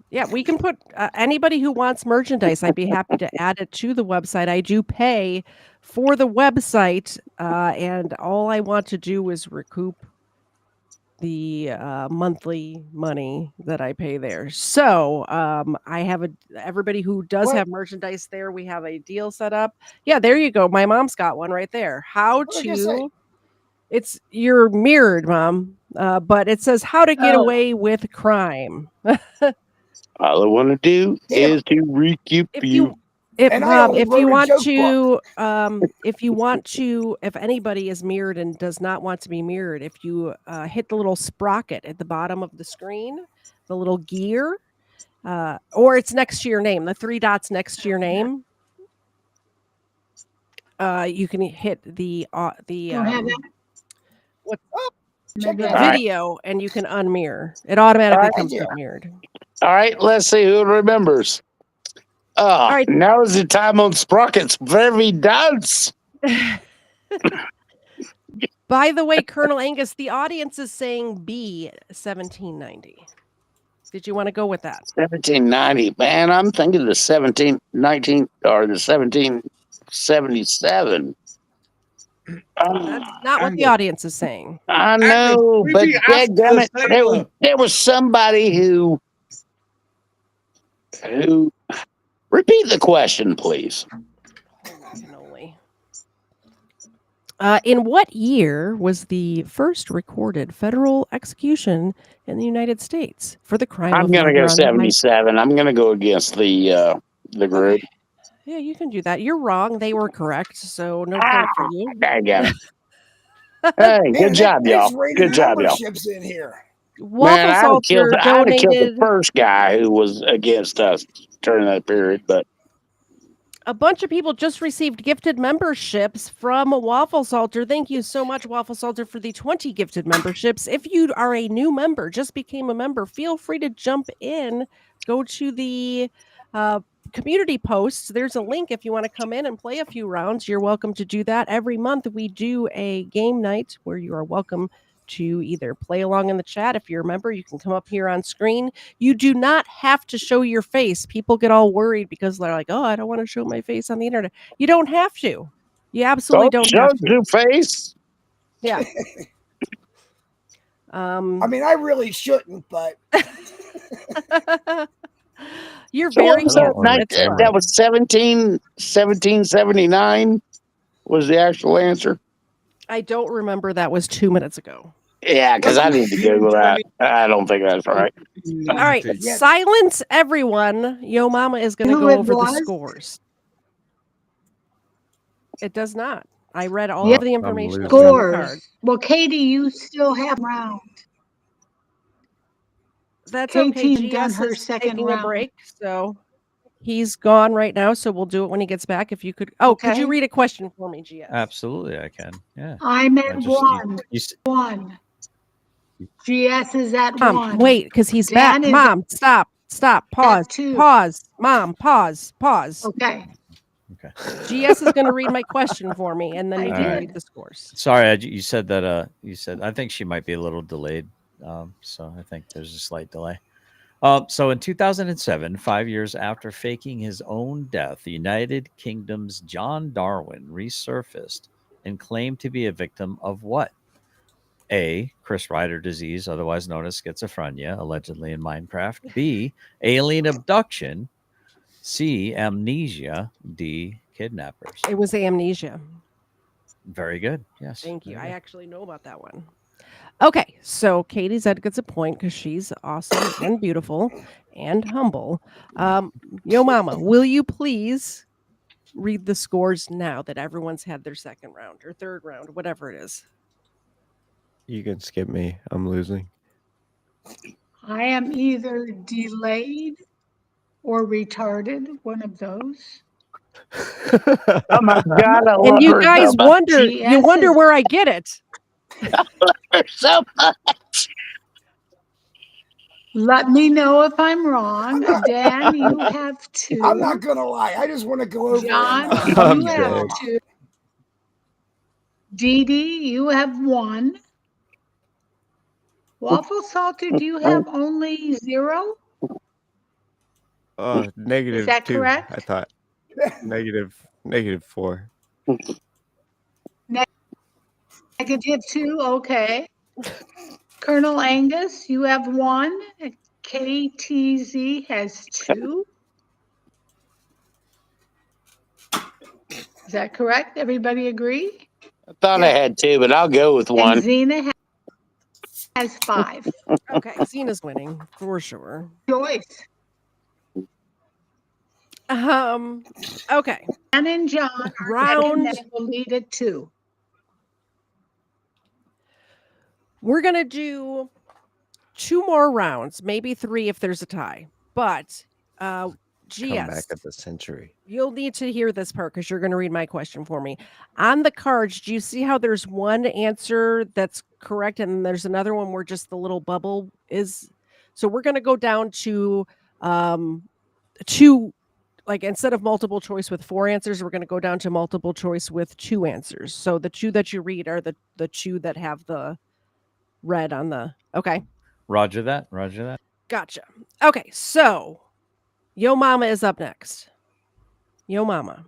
Yeah, we can put anybody who wants merchandise. I'd be happy to add it to the website. I do pay for the website, and all I want to do is recoup the monthly money that I pay there. So I have everybody who does What? have merchandise there. We have a deal set up. Yeah, there you go. My mom's got one right there. How What was I gonna say? to? It's you're mirrored, Mom, but it says how to get Oh. away with crime. All I want to do Damn. is to recoup If you. And I only if wrote you a want joke to if anybody is mirrored and does not want to be mirrored, if you hit the little sprocket at the bottom of the screen, the little gear, or it's next to your name, the 3 dots next to your name, you can hit the Don't have that. Check Maybe that I- All right. video and you can unmirror. It automatically Alright. comes Yeah. up mirrored. All right, let's see who remembers. right. Now is the time on Sprocket's very dance. By the way, Colonel Angus, the audience is saying B 1790. Did you want to go with that? 1790. Man, I'm thinking the 1719 or the 1777. That's not what the Angus. audience is saying. I know, Angus, but we asked dadgummit, the there sailor. was somebody who repeat the question, please. Only. In what year was the first recorded federal execution in the United States for the crime I'm of gonna murder go on the high- 77. I'm gonna go against the group. Okay. Yeah, you can do that. You're wrong. They were correct, so no point for you. Daggone it. Hey, Man, good job, y'all. There's rated Good job, y'all. memberships in here. Waffle Man, Salter I'd have killed the donated first guy who was against us during that period, but a bunch of people just received gifted memberships from Waffle Salter. Thank you so much, Waffle Salter, for the 20 gifted memberships. If you are a new member, just became a member, feel free to jump in. Go to the community posts. There's a link if you want to come in and play a few rounds. You're welcome to do that. Every month we do a game night where you are welcome to either play along in the chat. If you're a member, you can come up here on screen. You do not have to show your face. People get all worried because they're like, oh, I don't want to show my face on the internet. You don't have to. You absolutely don't show have to. your face. Yeah. I mean, I really shouldn't, but You're So very what was that? Don't worry, it's fine. That was 1779 was the actual answer. I don't remember. That was 2 minutes ago. Yeah, because I need to Google that. I don't think that's right. All right. Yeah. Silence everyone. Yo Mama is going to Who go it over the was? scores. It does not. I read all Yeah. of the I'm information. losing. that was on the card. Scores. Well, Katie, you still have round. That's okay. KT's done GS her is second taking round. a break, so he's gone right now. So well do it when he gets back. If you could, could you Okay. read a question for me, GS? Absolutely, I can. Yeah. I'm I at just- one. you s- One. GS is at Mom, one. wait, because he's Dan back. is Mom, stop, pause, two. pause. Mom, pause. Okay. Okay. GS is going to read my question for me, and then I you All can right. read the scores. Sorry, you said that. You said I think she might be a little delayed. So I think there's a slight delay. So in 2007, 5 years after faking his own death, the United Kingdom's John Darwin resurfaced and claimed to be a victim of what? A. Chris Ryder disease, otherwise known as schizophrenia, allegedly in Minecraft. B. Alien abduction. C. Amnesia. D. Kidnappers. It was amnesia. Very good. Yes. Thank you. very I good. actually know about that one. Okay, so Katie Zed gets a point because she's awesome and beautiful and humble. Yo Mama, will you please read the scores now that everyone's had their second round or third round, whatever it is? You can skip me. I'm losing. I am either delayed or retarded, one of those. Oh my God, I And love you her guys so much. wonder, you GS wonder is- where I get it. Her so much. Let me know if I'm wrong. Dan, you have 2. I'm not gonna lie. I just want to go over. John, I'm you have dead. 2. Dee Dee, you have 1. Waffle Salter, do you have only 0? Negative Is that 2. correct? I thought negative 4. Negative 2, okay. Colonel Angus, you have 1. KTZ has 2. Is that correct? Everybody agree? I thought I had 2, but I'll go with 1. And Xena has 5. Okay, Zena's winning for sure. Joyce. Okay. Ann and John are neck and Round. neck, will lead at 2. We're gonna do 2 more rounds, maybe 3 if there's a tie. But Comeback GS, of the century. you'll need to hear this part because you're going to read my question for me. On the cards, do you see how there's one answer that's correct and there's another one where just the little bubble is? So we're going to go down to 2, like instead of multiple choice with 4 answers, we're going to go down to multiple choice with 2 answers. So the 2 that you read are the 2 that have the red on the, okay. Roger that. Roger that. Gotcha. Okay, so Yo Mama is up next. Yo Mama.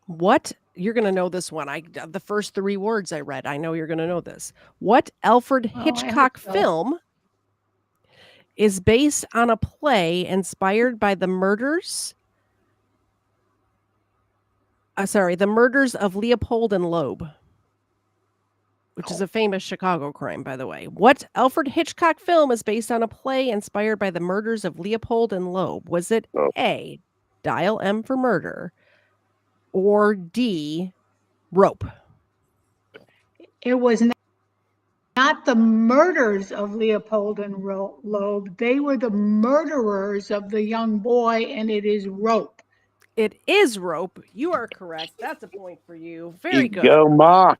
What? You're going to know this one. The first 3 words I read, I know you're going to know this. What Alfred Oh, I Hitchcock hope so. film is based on a play inspired by the murders of Leopold and Loeb, which is a famous Chicago crime, by the way. What Alfred Hitchcock film is based on a play inspired by the murders of Leopold and Loeb? Was it A, Dial M for Murder, or D, Rope? It was not the murders of Leopold and Loeb. They were the murderers of the young boy, and it is Rope. It is Rope. You are correct. That's a point for you. Very You good. go, Ma.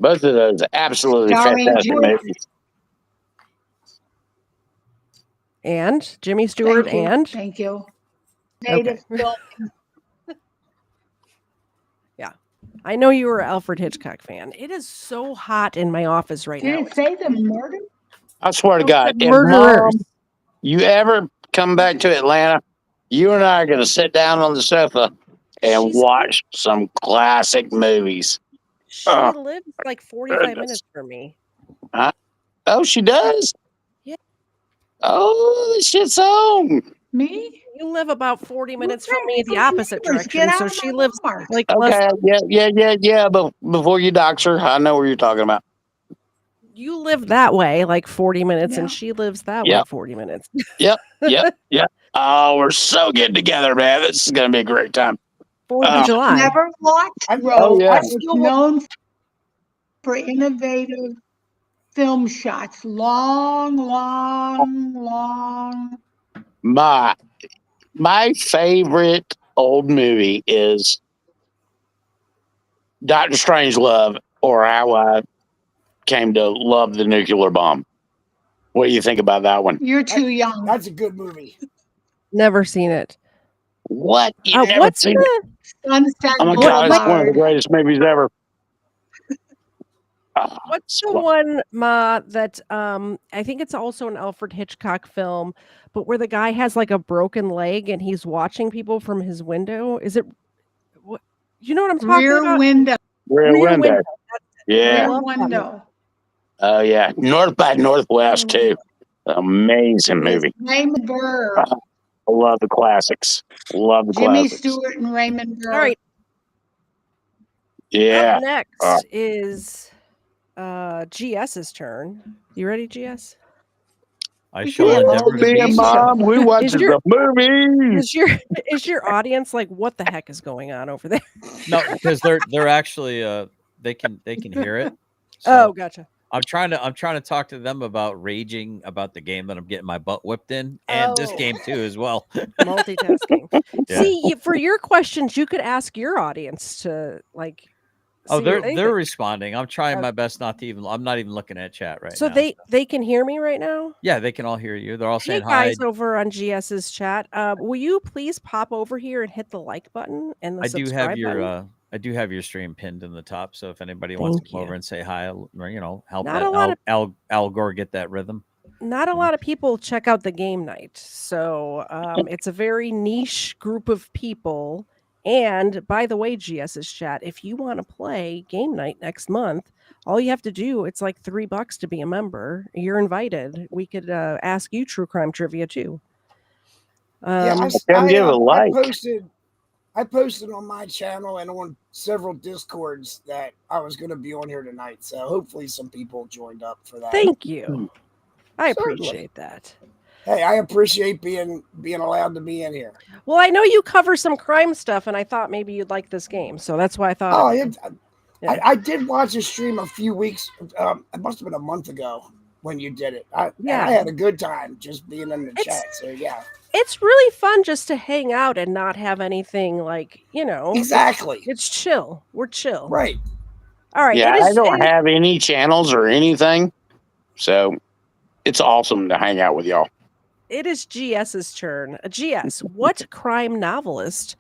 Both of those absolutely Starring fantastic George- movies. And Jimmy Stewart Thank you. and Thank you. Okay. Native film. I know you were an Alfred Hitchcock fan. It is so hot in my office right Did now. it say the murder? I swear to It God, said if murderers. Mom, you ever come back to Atlanta, you and I are going to sit down on the sofa and She's- watch some classic movies. She Oh, lives like 45 goodness. minutes from me. Oh, she does? Yeah. Oh, this shit's on. Me? You live about 40 minutes Okay, from me, the good opposite neighbors. direction. Get So out she of lives Walmart. like less. Okay, yeah. But before you dox her, I know what you're talking about. You live that way like 40 minutes, and Yeah. she lives that Yeah. way 40 minutes. Yep. Oh, we're so getting together, man. This is going to be a great time. 4th of July. Never watched I'm- Rope. yeah. It's known for innovative film shots. Long. My favorite old movie is Doctor Strangelove, or How I Came to Love the Nuclear Bomb. What do you think about that one? You're too young. That's a good movie. Never seen it. What? You've never What's seen it? the Sunset Oh my God, it's one of the Boulevard. greatest movies ever. What's the one, Ma, that I think it's also an Alfred Hitchcock film, but where the guy has like a broken leg and he's watching people from his window? Is it what you know what I'm talking Rear about? Window. Rear window. That's it. I Yeah. love that movie. Window. Oh yeah. North by Northwest too. Amazing With movie. Raymond Burr, I love the classics. Love the Jimmy classics. Stewart, and Raymond Burr. All right. Yeah. Up next is GS's turn. You ready, GS? I We shall could have endeavor all to the be Being game so. mom, we watches Is your- the movies. Is your audience like, what the heck is going on over there? No, because they're actually they can hear it. Oh, So gotcha. I'm trying to talk to them about raging about the game that I'm getting my butt whipped in, and this Oh. game too as well. Multitasking. Yeah. See, for your questions, you could ask your audience to like. Oh, see what they they're think. responding. I'm trying Okay. my best not to even. I'm not even looking at chat right So now. they can hear me right now. Yeah, they can all hear you. They're all Hey saying hi. guys over on GS's chat, will you please pop over here and hit the like button and the I do subscribe have your button? I do have your stream pinned in the top. So if anybody wants to Thank come you. over and say hi, or help Not that a lot Al Gore get that rhythm. Not a lot of people check out the game night, so it's a very niche group of people. And by the way, GS's chat, if you want to play game night next month, all you have to do, it's like $3 to be a member. You're invited. We could ask you true crime trivia too. Yeah, Come give a like. I posted on my channel and on several Discords that I was going to be on here tonight. So hopefully some people joined up for that. Thank you. I Certainly. appreciate that. Hey, I appreciate being allowed to be in here. Well, I know you cover some crime stuff, and I thought maybe you'd like this game, so that's why I thought. Oh, Yeah. I did watch a stream a few weeks. It must have been a month ago when you did it. And I had a good time just being in the chat. So yeah, It's really fun just to hang out and not have anything like, exactly. It's chill. We're chill. Right. All right. Yeah, I don't have any channels or anything, so it's awesome to hang out with y'all. It is GS's turn. GS, what crime novelist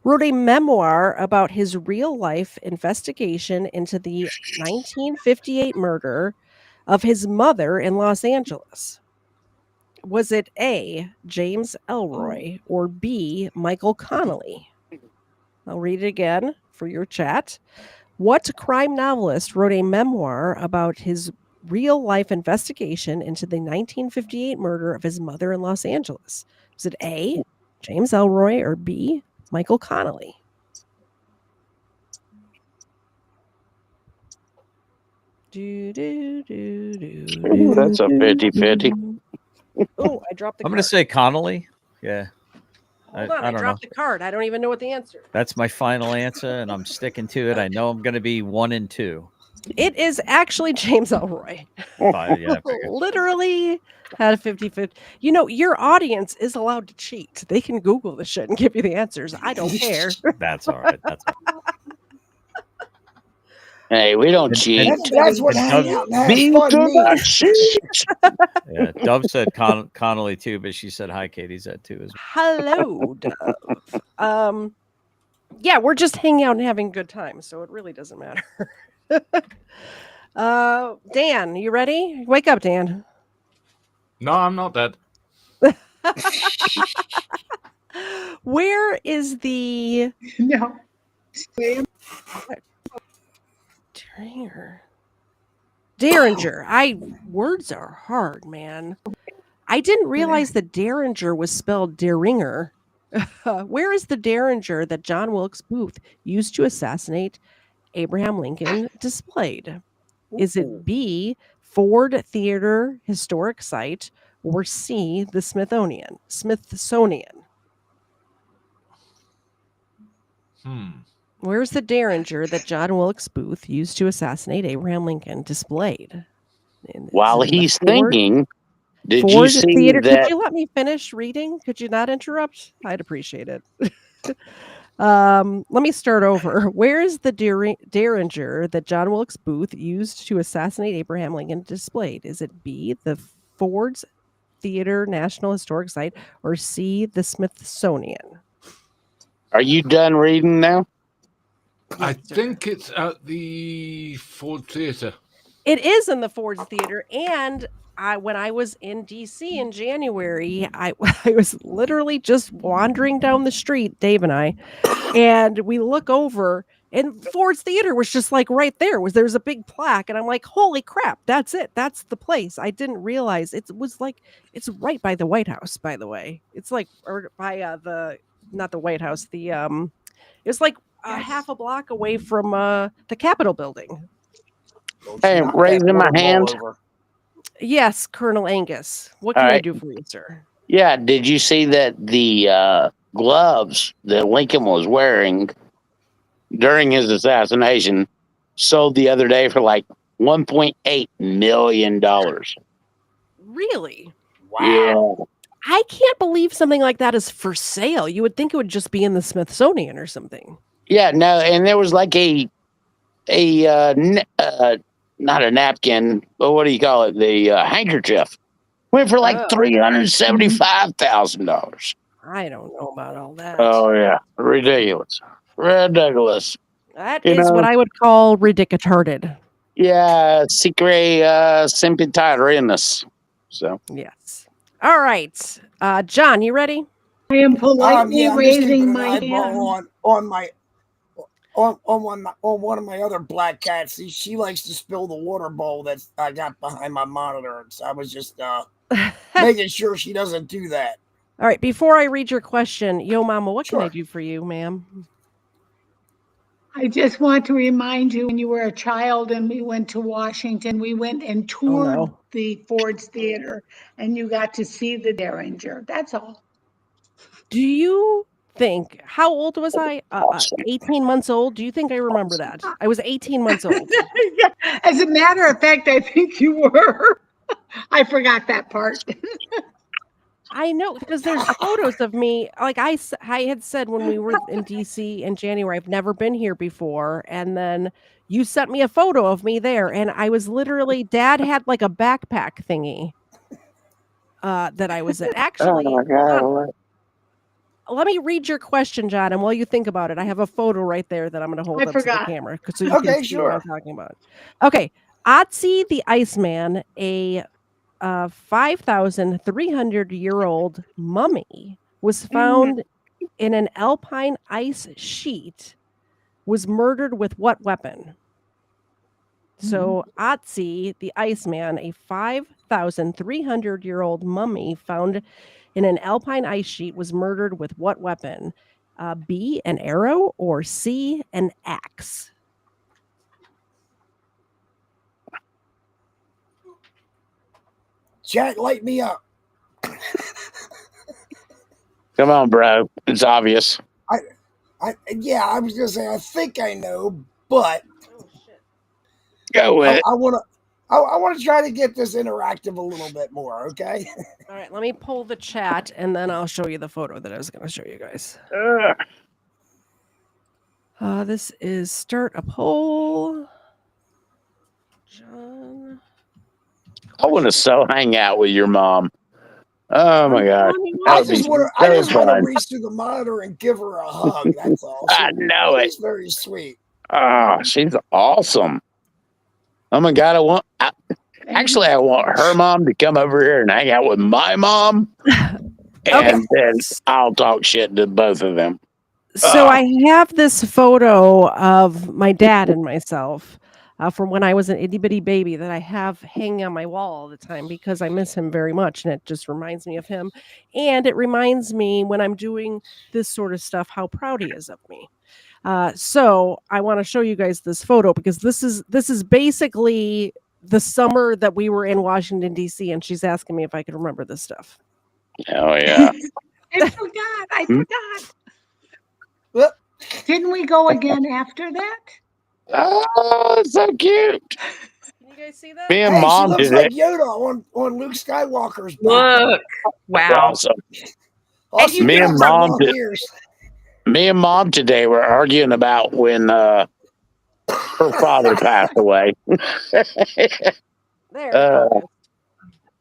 wrote a memoir about his real life investigation into the 1958 murder of his mother in Los Angeles? Was it A, James Elroy, or B, Michael Connolly? I'll read it again for your chat. What crime novelist wrote a memoir about his real life investigation into the 1958 murder of his mother in Los Angeles? Was it A, James Elroy, or B, Michael Connolly? That's a 50-50. Oh, I dropped the I'm card. going to say Connolly. Yeah. Hold on, I I don't dropped the card. I don't even know what the answer is. That's my final answer, and I'm sticking to it. I know I'm going to be 1 and 2. It is actually James Elroy. Yeah, Literally had a 50-50. Your audience is allowed to cheat. They can Google the shit and give you the answers. I don't care. That's all right. That's all right. Hey, we don't cheat. That's what hanging out and having fun means. Yeah, Dove said Connolly too, but she said hi. Katie said too as well. Hello, Dove. Yeah, we're just hanging out and having a good time, so it really doesn't matter. Dan, you ready? Wake up, Dan. No, I'm not dead. Where is the No. Derringer? Words are hard, man. I didn't realize that Derringer was spelled Deringer. Where is the Derringer that John Wilkes Booth used to assassinate Abraham Lincoln displayed? Is it B, Ford Theater Historic Site, or C, the Smithsonian? Where's the Derringer that John Wilkes Booth used to assassinate Abraham Lincoln displayed? While he's thinking, did Ford you see Theater. that? Could you let me finish reading? Could you not interrupt? I'd appreciate it. Let me start over. Where is the Derringer that John Wilkes Booth used to assassinate Abraham Lincoln displayed? Is it B, the Ford's Theater National Historic Site, or C, the Smithsonian? Are you done reading now? I think it's at the Ford Theatre. It is in the Ford Theater, and when I was in DC in January, I I was literally just wandering down the street, Dave and I, and we look over and Ford's Theater was just like right there. There's a big plaque and I'm like, "Holy crap, that's it. That's the place." I didn't realize it was like it's right by the White House, by the way. It's like or by the not the White House, the it's like a half a block away from the Capitol building. Hey, Knock that raising my water bowl hand. over. Yes, Colonel Angus. What All can I right. do for you, sir? Yeah, did you see that the gloves that Lincoln was wearing during his assassination sold the other day for like $1.8 million? Really? Wow. Yeah. I can't believe something like that is for sale. You would think it would just be in the Smithsonian or something. Yeah, no, and there was like not a napkin, but what do you call it? The handkerchief went for like Oh. $375,000. I don't know about all that. Oh yeah, ridiculous. That You is what know? I would call ridiculous. Yeah, secret simpitarinus. So Yes. All right. John, you ready? I am politely Yeah, I'm just keeping raising an my eyeball hand. on one of my other black cats. She likes to spill the water bowl that I got behind my monitor. So I was just making sure she doesn't do that. All right. Before I read your question, Yo Mama, what can I Sure. do for you, ma'am? I just want to remind you when you were a child and we went to Washington, we went and toured no. the Ford's Theater and you got to see the Derringer. That's all. Do you think, how old was I? awesome. 18 months old? Do you think I remember that? I was 18 months old. As a matter of fact, I think you were. I forgot that part. I know because there's photos of me. Like I had said when we were in DC in January, I've never been here before. And then you sent me a photo of me there. And I was literally, Dad had like a backpack thingy that I was in. Actually, Oh my hold on. God. Let me read your question, John. And while you think about it, I have a photo right there that I'm going to hold I up to the forgot. camera so you can Okay, see what I'm sure. talking about. Okay. Otzi the Iceman, a 5,300-year-old mummy was found in an alpine ice sheet, was murdered with what weapon? So Otzi, the Iceman, a 5,300-year-old mummy found in an alpine ice sheet, was murdered with what weapon? B, an arrow, or C, an axe? Chat, light me up. Come on, bro. It's obvious. I was gonna say I think I know, but Oh shit! Go with it. I want to try to get this interactive a little bit more. Okay. All right, let me pull the chat and then I'll show you the photo that I was going to show you guys. This is start a poll. John. I want to so hang out with your mom. Oh my God. That I would be just want so to fun. reach through the monitor and give her a hug. That's all. I know it. She's very sweet. Oh, she's awesome. Oh my God. I want her mom to come over here and hang out with my mom. And then I'll talk shit to both of them. So I have this photo of my dad and myself from when I was an itty bitty baby that I have hanging on my wall all the time because I miss him very much and it just reminds me of him. And it reminds me when I'm doing this sort of stuff how proud he is of me. So I want to show you guys this photo because this is basically the summer that we were in Washington, D.C. and she's asking me if I can remember this stuff. Oh, yeah. I forgot. Didn't we go again after that? Oh, it's so cute. Can you guys see that? Me and Hey, Mom she looks did like it. Yoda on Luke Skywalker's back. Look. Wow. Awesome. All she Me got and is Mom long did. ears. Me and Mom today were arguing about when her father passed away. There.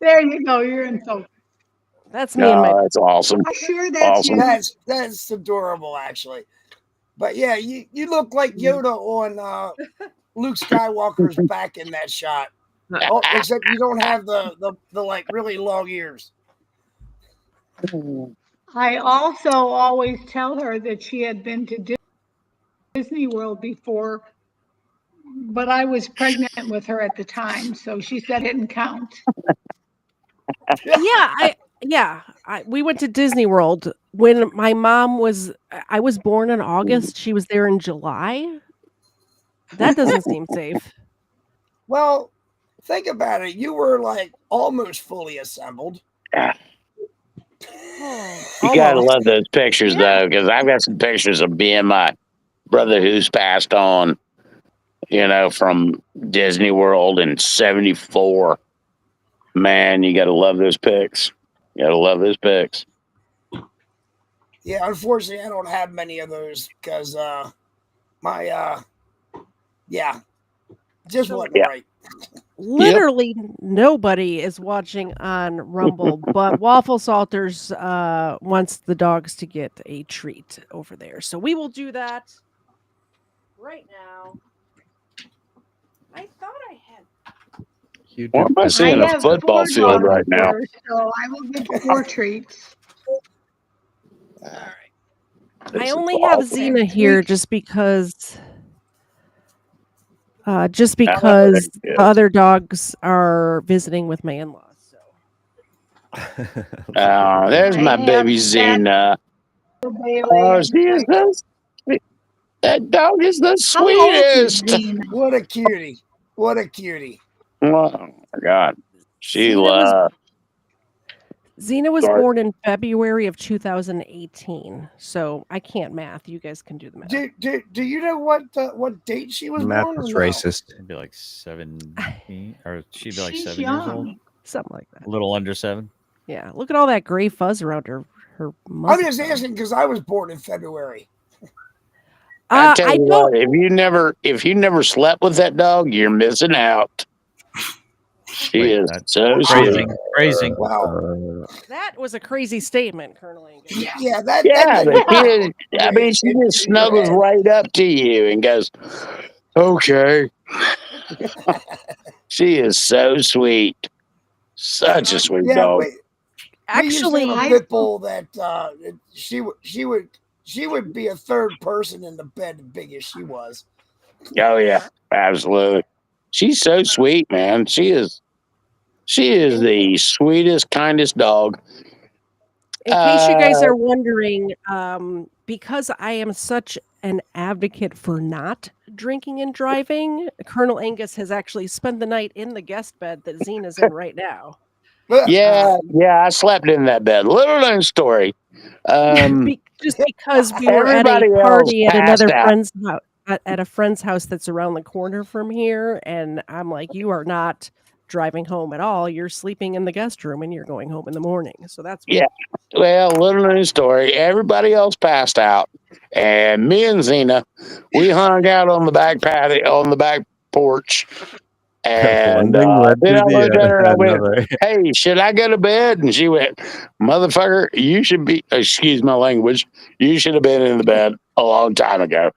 There you go. You're in focus. That's me and my. That's awesome. I'm sure that's Awesome. you. That's adorable, actually. But yeah, you look like Yoda on Luke Skywalker's back in that shot. Oh, except you don't have the like really long ears. I also always tell her that she had been to Disney World before, but I was pregnant with her at the time, so she said it didn't count. We went to Disney World when my mom was. I was born in August. She was there in July. That doesn't seem safe. Well, think about it. You were like almost fully assembled. You gotta Almost. love those pictures though, because I've got some pictures of me and my brother who's passed on, from Disney World in '74. Man, you gotta love those pics. You gotta love those pics. Yeah, unfortunately, I don't have many of those because my just wasn't right. Literally nobody is watching on Rumble, but Waffle Salters wants the dogs to get a treat over there. So we will do that right now. I thought I had. Why am I I seeing a have football 4 field dogs right now? here, so I will give 4 treats. All right. This I is only have awesome. Xena here just because Oh, the yeah. other dogs are visiting with my in-laws. So There's I my have baby Xena. Bailey Oh, and she is the sweet. That dog is the How old is sweetest. Xena? What a cutie! What a cutie! Oh my God, she Xena was Sorry. born in February of 2018. So I can't math. You guys can do the math. Do you know what date she was Math born? or is no? racist. She'd be like 17, or she'd be like She's 7 years old. young. Something like that. A little under 7. Yeah. Look at all that gray fuzz around her I'm muzzle. just asking because I was born in February. I tell I you don't. what, if you never slept with that dog, you're missing out. She Wait, is that's so sweet. phrasing. Wow. That was a crazy statement, Colonel Angus. Yeah, that Yeah, didn't but she is, I ring mean, she into just your snuggles head. right up to you and goes, "Okay." She is so sweet, such a sweet Yeah, dog. we used to Actually, have a pit bull that she would be a third person in the bed, as big as she was. Oh yeah, absolutely. She's so sweet, man. She is the sweetest, kindest dog. in case you guys are wondering, because I am such an advocate for not drinking and driving, Colonel Angus has actually spent the night in the guest bed that Xena's in right now. Yeah, I slept in that bed. Little known story. Just because we were at a Everybody else party at passed another out. friend's house, at a friend's house that's around the corner from here, and I'm like, you are not driving home at all. You're sleeping in the guest room, and you're going home in the morning. So that's what Yeah. Well, little known story. Everybody else passed out, and me and Xena, we hung out on the back patio, on the back porch. And One thing led then to I looked at her and I went, another. "Hey, should I go to bed?" And she went, "Motherfucker, you should be, excuse my language, you should have been in the bed a long time ago."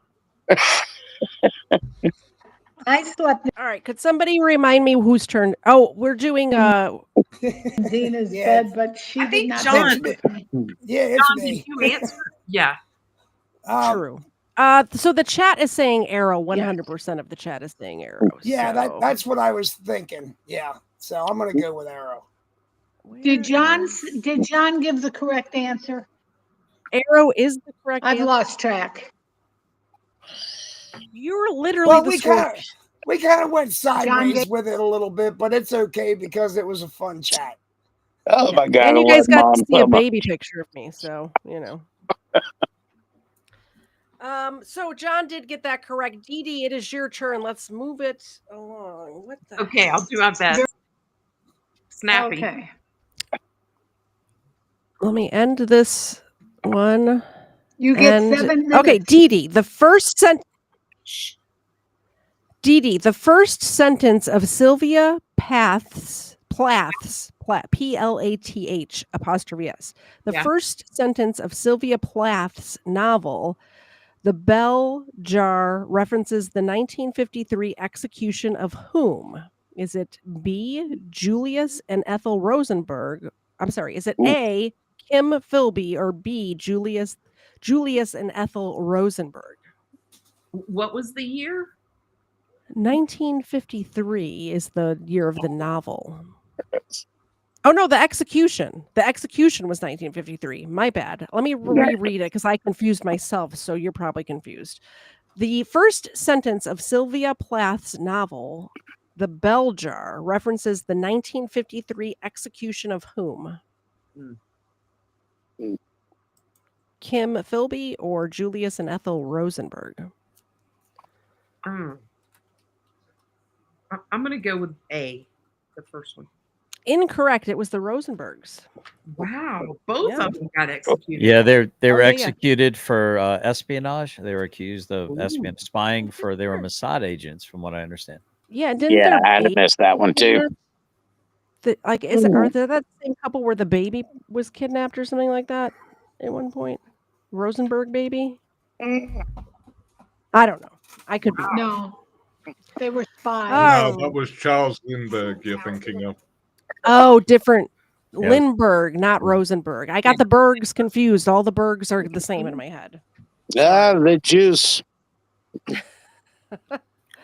I slept All right, could somebody remind me whose turn? Oh, we're doing in Xena's bed, but she I did think not John- sleep with me. Yeah, it's John, me. did you answer? Yeah. true. So the chat is saying arrow. 100% of the chat is saying arrow. Yeah, so. that's what I was thinking. Yeah, so I'm gonna go with arrow. Did John give the correct answer? Arrow is the correct I've answer. lost track. You're literally Well, the we kind of went sideways gave- with it a little bit, but it's okay because it was a fun chat. Oh my God! And I you guys love got Mom to see so a much. baby picture of me, so you know. So John did get that correct. Dee Dee, it is your turn. Let's move it along. What the? Okay, I'll do my best. Snappy. Okay. Let me end this one. You get 7 minutes. Okay, Dee Dee, the first sentence of Sylvia Plath's Plath apostrophe S. The first sentence of Sylvia Plath's novel, The Bell Jar, references the 1953 execution of whom? Is it B, Julius and Ethel Rosenberg? I'm sorry. Is it A, Kim Philby, or B, Julius and Ethel Rosenberg? What was the year? 1953 is the year of the novel. Oh no, the execution. The execution was 1953. My bad. Let me reread it because I confused myself, so you're probably confused. The first sentence of Sylvia Plath's novel, The Bell Jar, references the 1953 execution of whom? Kim Philby or Julius and Ethel Rosenberg? I'm going to go with A, the first one. Incorrect. It was the Rosenbergs. Wow, both Yeah. of them got executed. Yeah, they were yeah, yeah. executed for espionage. They were accused of spying for. They were Mossad agents, from what I understand. Yeah, didn't Yeah, their I had to baby miss that one too. are there that same couple where the baby was kidnapped or something like that at one point? Rosenberg baby? I don't know. I could be wrong. No, they were spies. No, that was Charles Lindbergh you're thinking of. Oh, different. Yeah. Lindbergh, not Rosenberg. I got the Bergs confused. All the Bergs are the same in my head. The juice.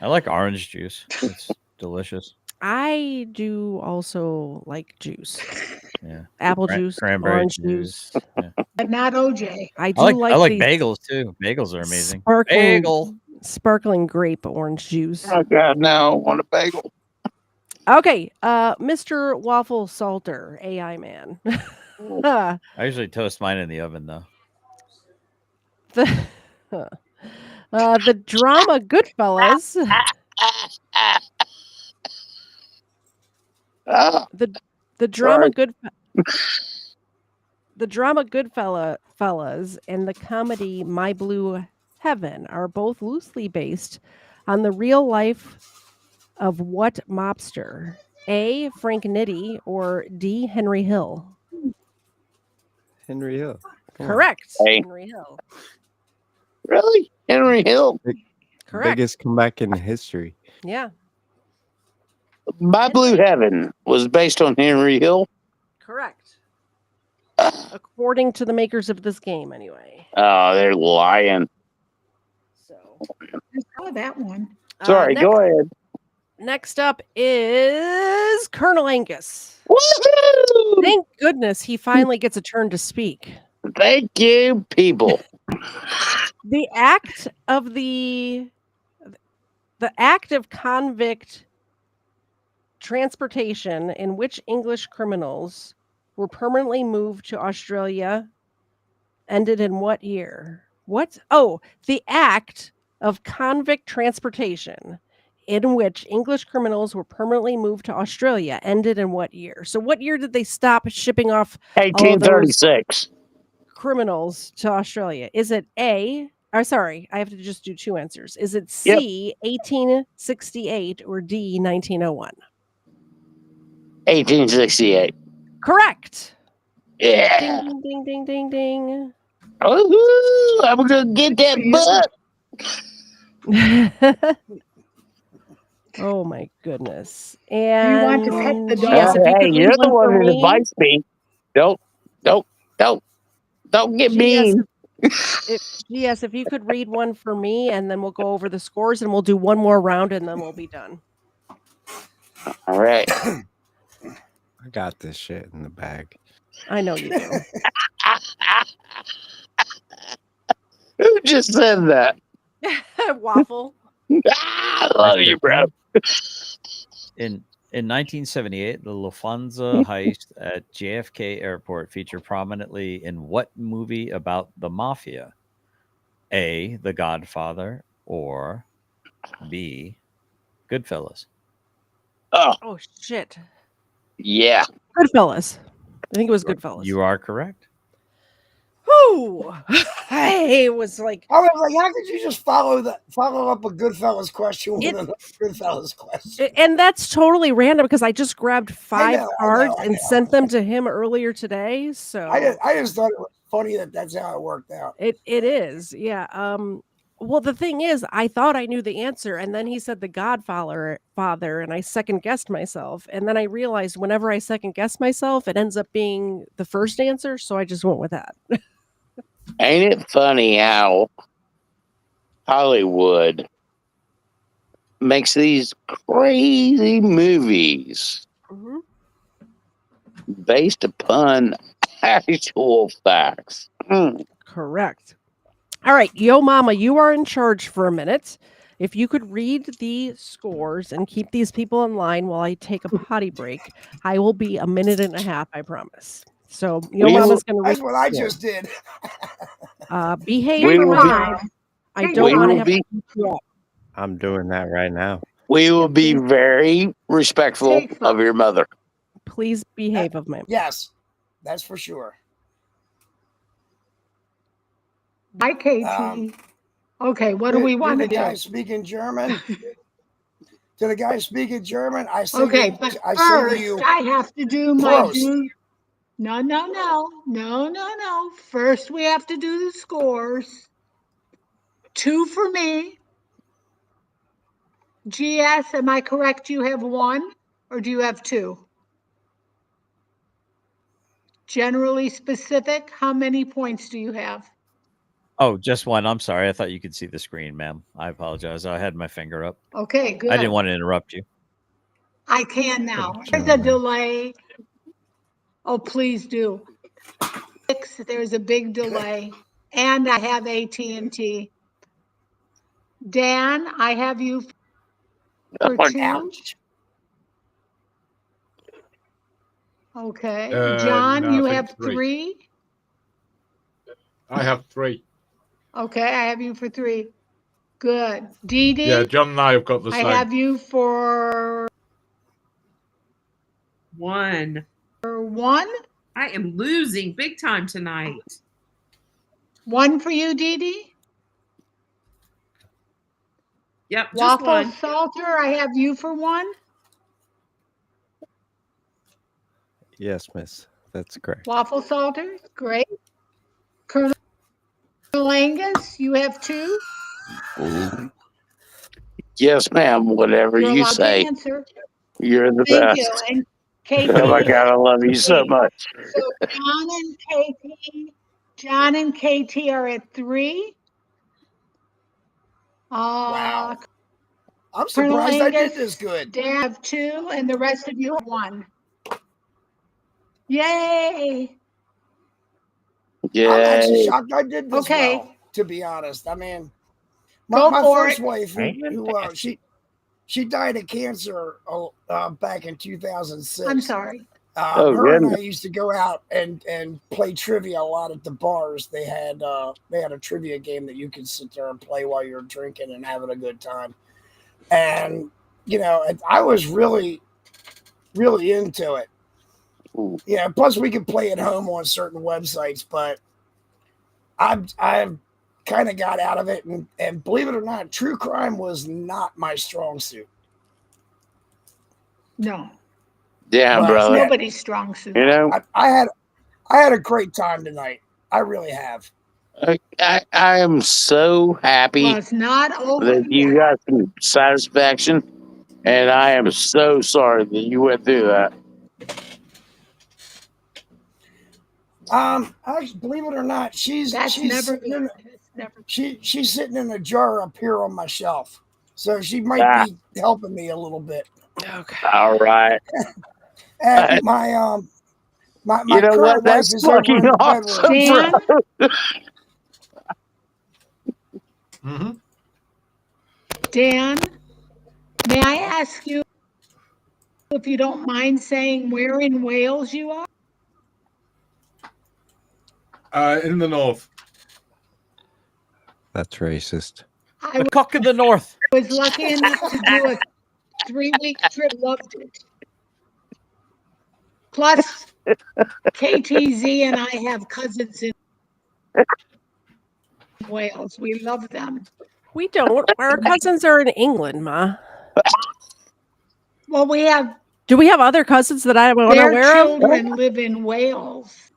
I like orange juice. It's delicious. I do also like juice. Yeah, Apple juice, cranberry orange juice. Yeah. But not OJ. I do I like these bagels too. Bagels are amazing. Sparkling grape orange juice. Oh God, no! I want a bagel. Okay, Mr. Waffle Salter, AI man. I usually toast mine in the oven though. The drama Goodfellas. The drama Goodfellas and the comedy My Blue Heaven are both loosely based on the real life of what mobster? A, Frank Nitti, or D, Henry Hill? Henry Hill. Come on. Correct. Hey. Henry Hill. Really? Henry Hill? Correct. Biggest comeback in history. Yeah. My Blue Heaven was based on Henry Hill. Correct. According to the makers of this game, anyway. Oh, they're lying. So I saw that one. Sorry, go ahead. Next up is Colonel Angus. Woohoo! Thank goodness he finally gets a turn to speak. Thank you, people. The act of convict transportation in which English criminals were permanently moved to Australia ended in what year? What? Oh, the act of convict transportation in which English criminals were permanently moved to Australia ended in what year? So what year did they stop shipping off all of those 1836. criminals to Australia? Is it A, or sorry, I have to just do two answers. Is it C, 1868, or D, 1901? 1868. Correct. Yeah. Ding, ding, ding, ding, ding, Woohoo! I'm gonna get that butt. Oh my goodness. And You want to pet the dog? yes, if you Hey, could you're read the one one for that me. invites me. Don't get mean. Yes, if you could read one for me, and then we'll go over the scores, and we'll do one more round, and then we'll be done. All right. I got this shit in the bag. I know you do. Who just said that? Waffle. I love you, bro. In 1978, the Lufthansa heist at JFK Airport featured prominently in what movie about the mafia? A, The Godfather, or B, Goodfellas? Oh, Shit. yeah. Goodfellas. I think it was Goodfellas. You are correct. Whew. I was like, I was like, how could you just follow up a Goodfellas question with another Goodfellas question? and that's totally random because I just grabbed 5 I cards know. and sent them to him earlier today. So I just thought it was funny that's how it worked out. it is, yeah. Well, the thing is, I thought I knew the answer, and then he said the Godfather, and I second guessed myself, and then I realized whenever I second guess myself, it ends up being the first answer, so I just went with that. Ain't it funny how Hollywood makes these crazy movies Mhm. based upon actual facts? Correct. All right, Yo Mama, you are in charge for a minute. If you could read the scores and keep these people in line while I take a potty break, I will be a minute and a half, I promise. So Yo We Mama's going to read. That's what I the just did. behave We for will my be- mom. I Take don't we want to will have be to keep you up. I'm doing that right now. we will Yeah, be please. very respectful Take of your mother. Please behave of my. Yes, that's for sure. Bye, KT. Okay, what do we want to the guy do? speaking German? To the guy speaking German, I say Okay, to, but I say to first you, I have to do my Prost. due. No. First we have to do the scores. 2 for me. GS, am I correct? You have 1 or do you have 2? Generally specific, how many points do you have? Oh, just one. I'm sorry. I thought you could see the screen, ma'am. I apologize. I had my finger up. Okay, good. I didn't want to interrupt you. I can now. Good There's a job. delay. Oh, please do. There's a big delay. And I have AT&T. Dan, I have you for 2. Ouch. Okay. No, John, I you think have 3. I have 3. Okay, I have you for 3. Good. Dee Dee? Yeah, John and I have got the I same. have you for 1. 1. I am losing big time tonight. 1 for you, Dee Dee? Yep, just Waffle 1. Salter, I have you for 1. Yes, miss. That's correct. Waffle Salter, great. Colonel Angus, you have 2. Yes, ma'am. Whatever You're you allowed say. to answer. You're the Thank you. best. And KT. Oh my God, I love you so much. So John and KT are at 3. Wow. I'm Colonel surprised I did Angus, this good. Dan have 2, and the rest of you have 1. Yay! I'm actually Yeah. shocked I did this Okay. well, to be honest. I mean, Go my for first it. wife, who she died of cancer back in 2006. I'm sorry. Oh, her and goodness. I used to go out and play trivia a lot at the bars. They had a trivia game that you could sit there and play while you're drinking and having a good time. And I was really, really into it. Ooh. Yeah. Plus, we could play at home on certain websites, but I've kind of got out of it. And believe it or not, true crime was not my strong suit. No. Yeah, But, brother. yeah, Nobody's strong suit. You know, I had a great time tonight. I really have. I am so happy Well, it's not over that you yet. got some satisfaction, and I am so sorry that you went through that. Actually, believe it or not, she's That's never sitting in, good. It's never she's sitting in a jar up here on my shelf, so she might be helping me a little bit. Okay. All right. And my You know what? current wife That's is over fucking in the awesome, bedroom. bro. Mm-hmm. Dan, may I ask you, if you don't mind saying where in Wales you are? In the north. That's racist. I The cock in the north. was lucky enough to do a 3-week trip, loved it. Plus, KTZ and I have cousins in Wales. We love them. We don't. Our cousins are in England, Ma. Well, we have Do we have other cousins that I'm their unaware of? children live in Wales.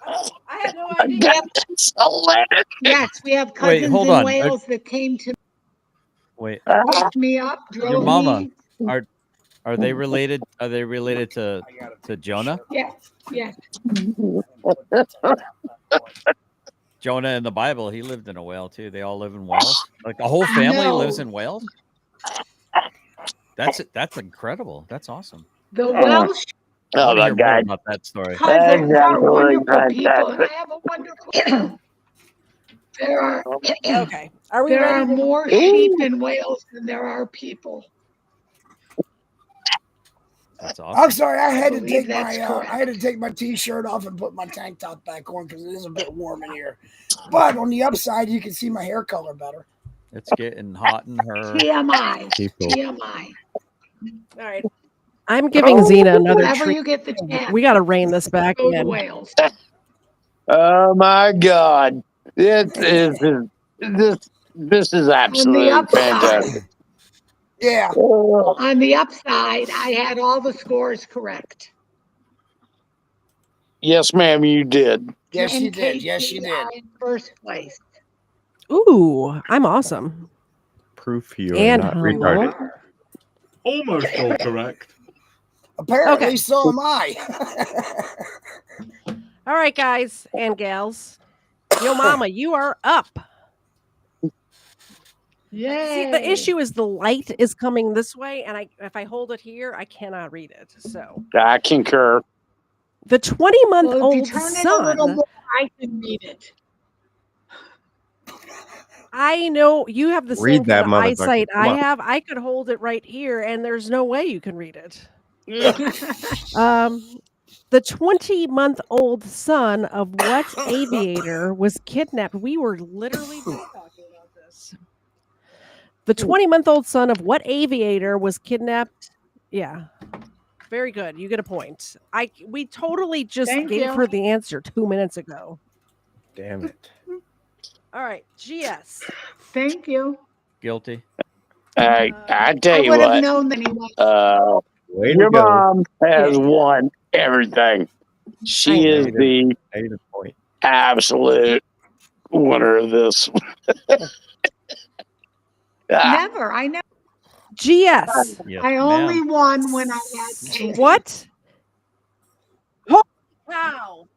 I had no idea. That's hilarious. Yes, we have Wait, cousins hold in on. Wales that came to Wait, pick me up, your drove mama me. are they related? Are they related to Jonah? Yeah, yeah. Jonah in the Bible, he lived in a whale too. They all live in Wales. Like the whole family lives No. in Wales. That's incredible. That's awesome. The Welsh I Oh want to my hear more God. about that story. cousins That's are absolutely wonderful people, and I fantastic. have a wonderful. There are Okay. Are we there ready are to more sheep in Wales than there are people. That's I'm awesome. sorry, I had to believe take that's my correct. I had to take my t-shirt off and put my tank top back on because it is a bit warm in here. But on the upside, you can see my hair color better. It's getting hot in her. TMI. People. TMI. All right. I'm giving Xena another Whenever treat. you get the chance, We got to rein this back go to in. Wales. Oh my God. This is absolutely upside. fantastic. Yeah. Oh, On the upside, I had all the scores correct. yes, ma'am, you did. Yes, And you did. Yes, you KC did. are in first place. Ooh, I'm awesome. Proof you are And not humble. retarded. Almost all correct. Apparently, Okay. so am I. All right, guys and gals. Yo, mama, you are up. Yay. See, the issue is the light is coming this way, and if I hold it here, I cannot read it. So I concur. the 20-month Well, if you old turn it a little son. more, I can read it. I know you have the same Read that kind of motherfucker. eyesight Come I on. have. I could hold it right here, and there's no way you can read it. The 20-month-old son of what aviator was kidnapped? We were literally just talking about this. The 20-month-old son of what aviator was kidnapped? Yeah. Very good. You get a point. We totally just Thank gave you. her the answer 2 minutes ago. Damn it. All right, GS. Thank you. Guilty. I tell I you would have what, known that he was. Way your to go. mom has Yeah. won everything. She I is know. the Negative point. absolute winner of this. Never. I never. GS. Yes, I only won when I had Casey. What? Holy cow.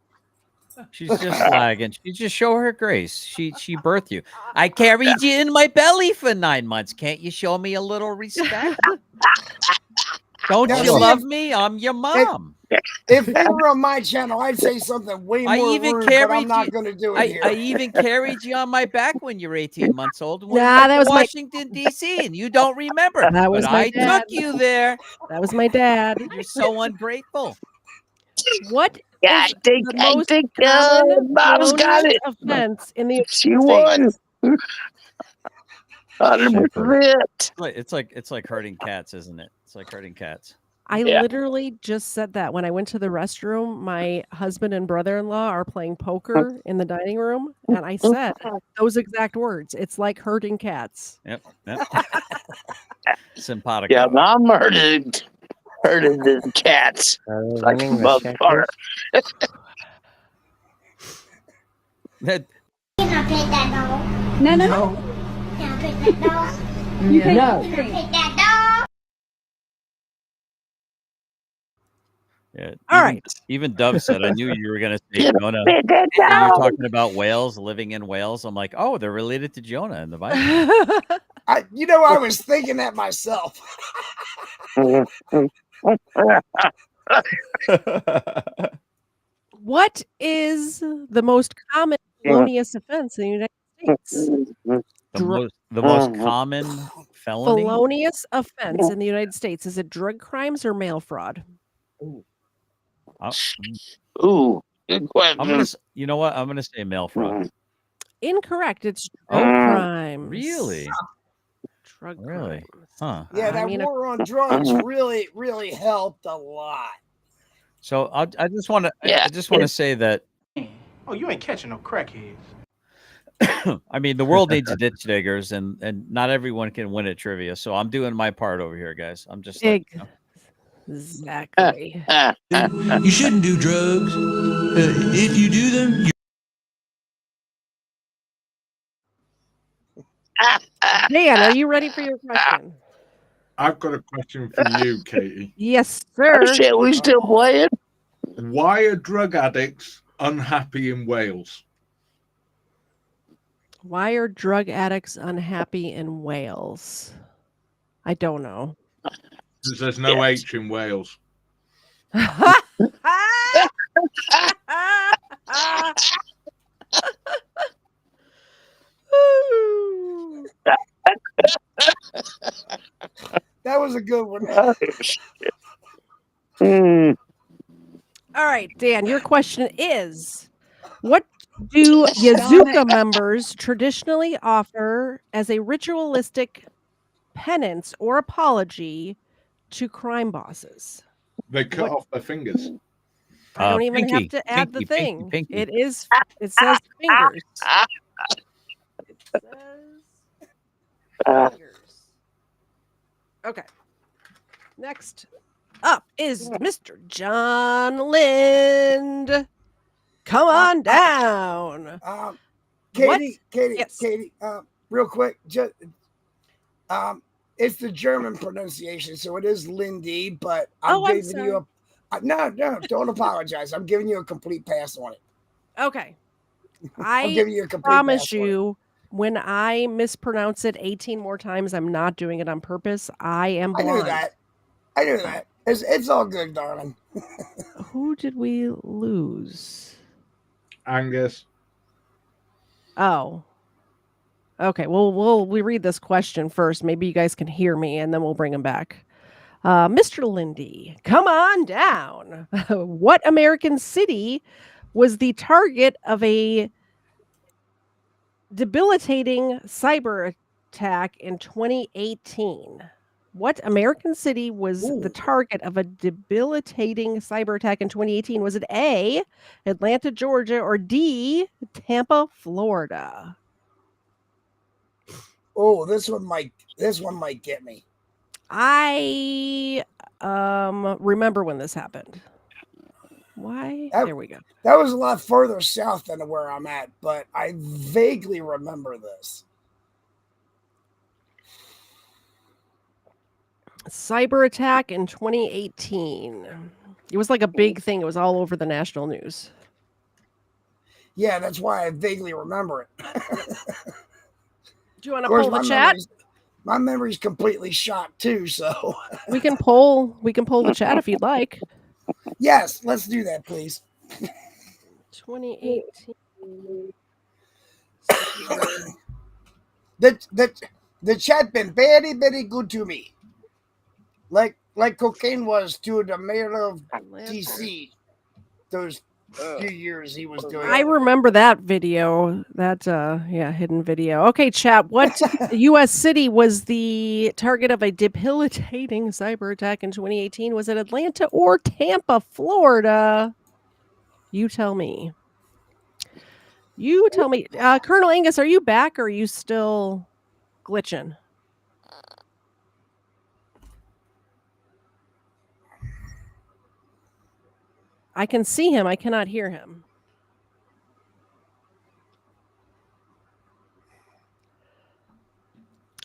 She's just lagging. She just show her grace. She birthed you. I carried you in my belly for 9 months. Can't you show me a little respect? Don't Now, you see, love me? I'm your mom. if you were on my channel, I'd say something way I more even rude, but I'm carried not you. going to do it here. I even carried you on my back when you were 18 months old. And we Nah, went that to was my- Washington, D.C., and you don't remember. That was but my I dad. took you there. That was my dad. You're so ungrateful. What Yeah, is the most think common Mom's got felonious it. offense in the She United won. States? 100%. It's like hurting cats, isn't it? It's like hurting cats. I Yeah. literally just said that when I went to the restroom. My husband and brother-in-law are playing poker in the dining room, and I said those exact words. It's like hurting cats. Yep. Simpatico. Yeah, Mom hurted the cats. Like a Winning the motherfucker. checkers. That- Can I pet that dog? No. Can I pet that dog? No. Can I pet that dog? yeah, All right. Even Dove said, I knew you were going to say Can I Jonah. pet that When you were dog? talking about whales, living in Wales. I'm like, oh, they're related to Jonah in the Bible. I was thinking that myself. What is the most common felonious offense in the United States? The most common felony. Felonious offense in the United States. Is it drug crimes or mail fraud? Ooh, good question. You know what? I'm gonna say mail fraud. Incorrect. It's drug crimes. Really? Drug Really? crimes. Huh. Yeah, that war on drugs really, really helped a lot. So I just want to. Yeah. I just want to say that. Oh, you ain't catching no crackheads. I mean, the world needs ditch diggers, and not everyone can win at trivia. So I'm doing my part over here, guys. I'm just like, Exactly. You shouldn't do drugs. If you do them, Dan, are you ready for your question? I've got a question for you, Katie. Yes, Oh, sir. shit, we still playing? Why are drug addicts unhappy in Wales? Why are drug addicts unhappy in Wales? I don't know. There's no H in Wales. That was a good one. All right, Dan, your question is, what do Yazuka members traditionally offer as a ritualistic penance or apology to crime bosses? They cut off their fingers. I don't even have Pinky, to add the pinky, pinky, thing. pinky. It says fingers. It says fingers. Okay. Next up is Mr. John Lind. Come on down. Katie, Yes. Katie, real quick, just it's the German pronunciation, so it is Lindy, but I'm giving you a no, don't apologize. I'm giving you a complete pass on it. Okay. I'm giving you a complete promise pass on it. you, when I mispronounce it 18 more times, I'm not doing it on purpose. I am I blind. knew that. I knew that. It's all good, darling. Who did we lose? Angus. Oh. Okay. Well, we read this question first. Maybe you guys can hear me, and then we'll bring him back. Mr. Lindy, come on down. What American city was the target of a debilitating cyber attack in 2018? What American city was the target of a debilitating cyber attack in 2018? Was it A, Atlanta, Georgia, or D, Tampa, Florida? Oh, this one might get me. I remember when this happened. Why? There we go. That was a lot further south than where I'm at, but I vaguely remember this. Cyber attack in 2018. It was like a big thing. It was all over the national news. Yeah, that's why I vaguely remember it. Do you want to pull the chat? My memory's completely shot too, so we can pull the chat if you'd like. Yes, let's do that, please. 2018. The chat been very, very good to me. Like cocaine was to the mayor of DC those few years he was doing. I remember that video. That hidden video. Okay, chat. What U.S. city was the target of a debilitating cyber attack in 2018? Was it Atlanta or Tampa, Florida? You tell me. Colonel Angus, are you back or are you still glitching? I can see him. I cannot hear him.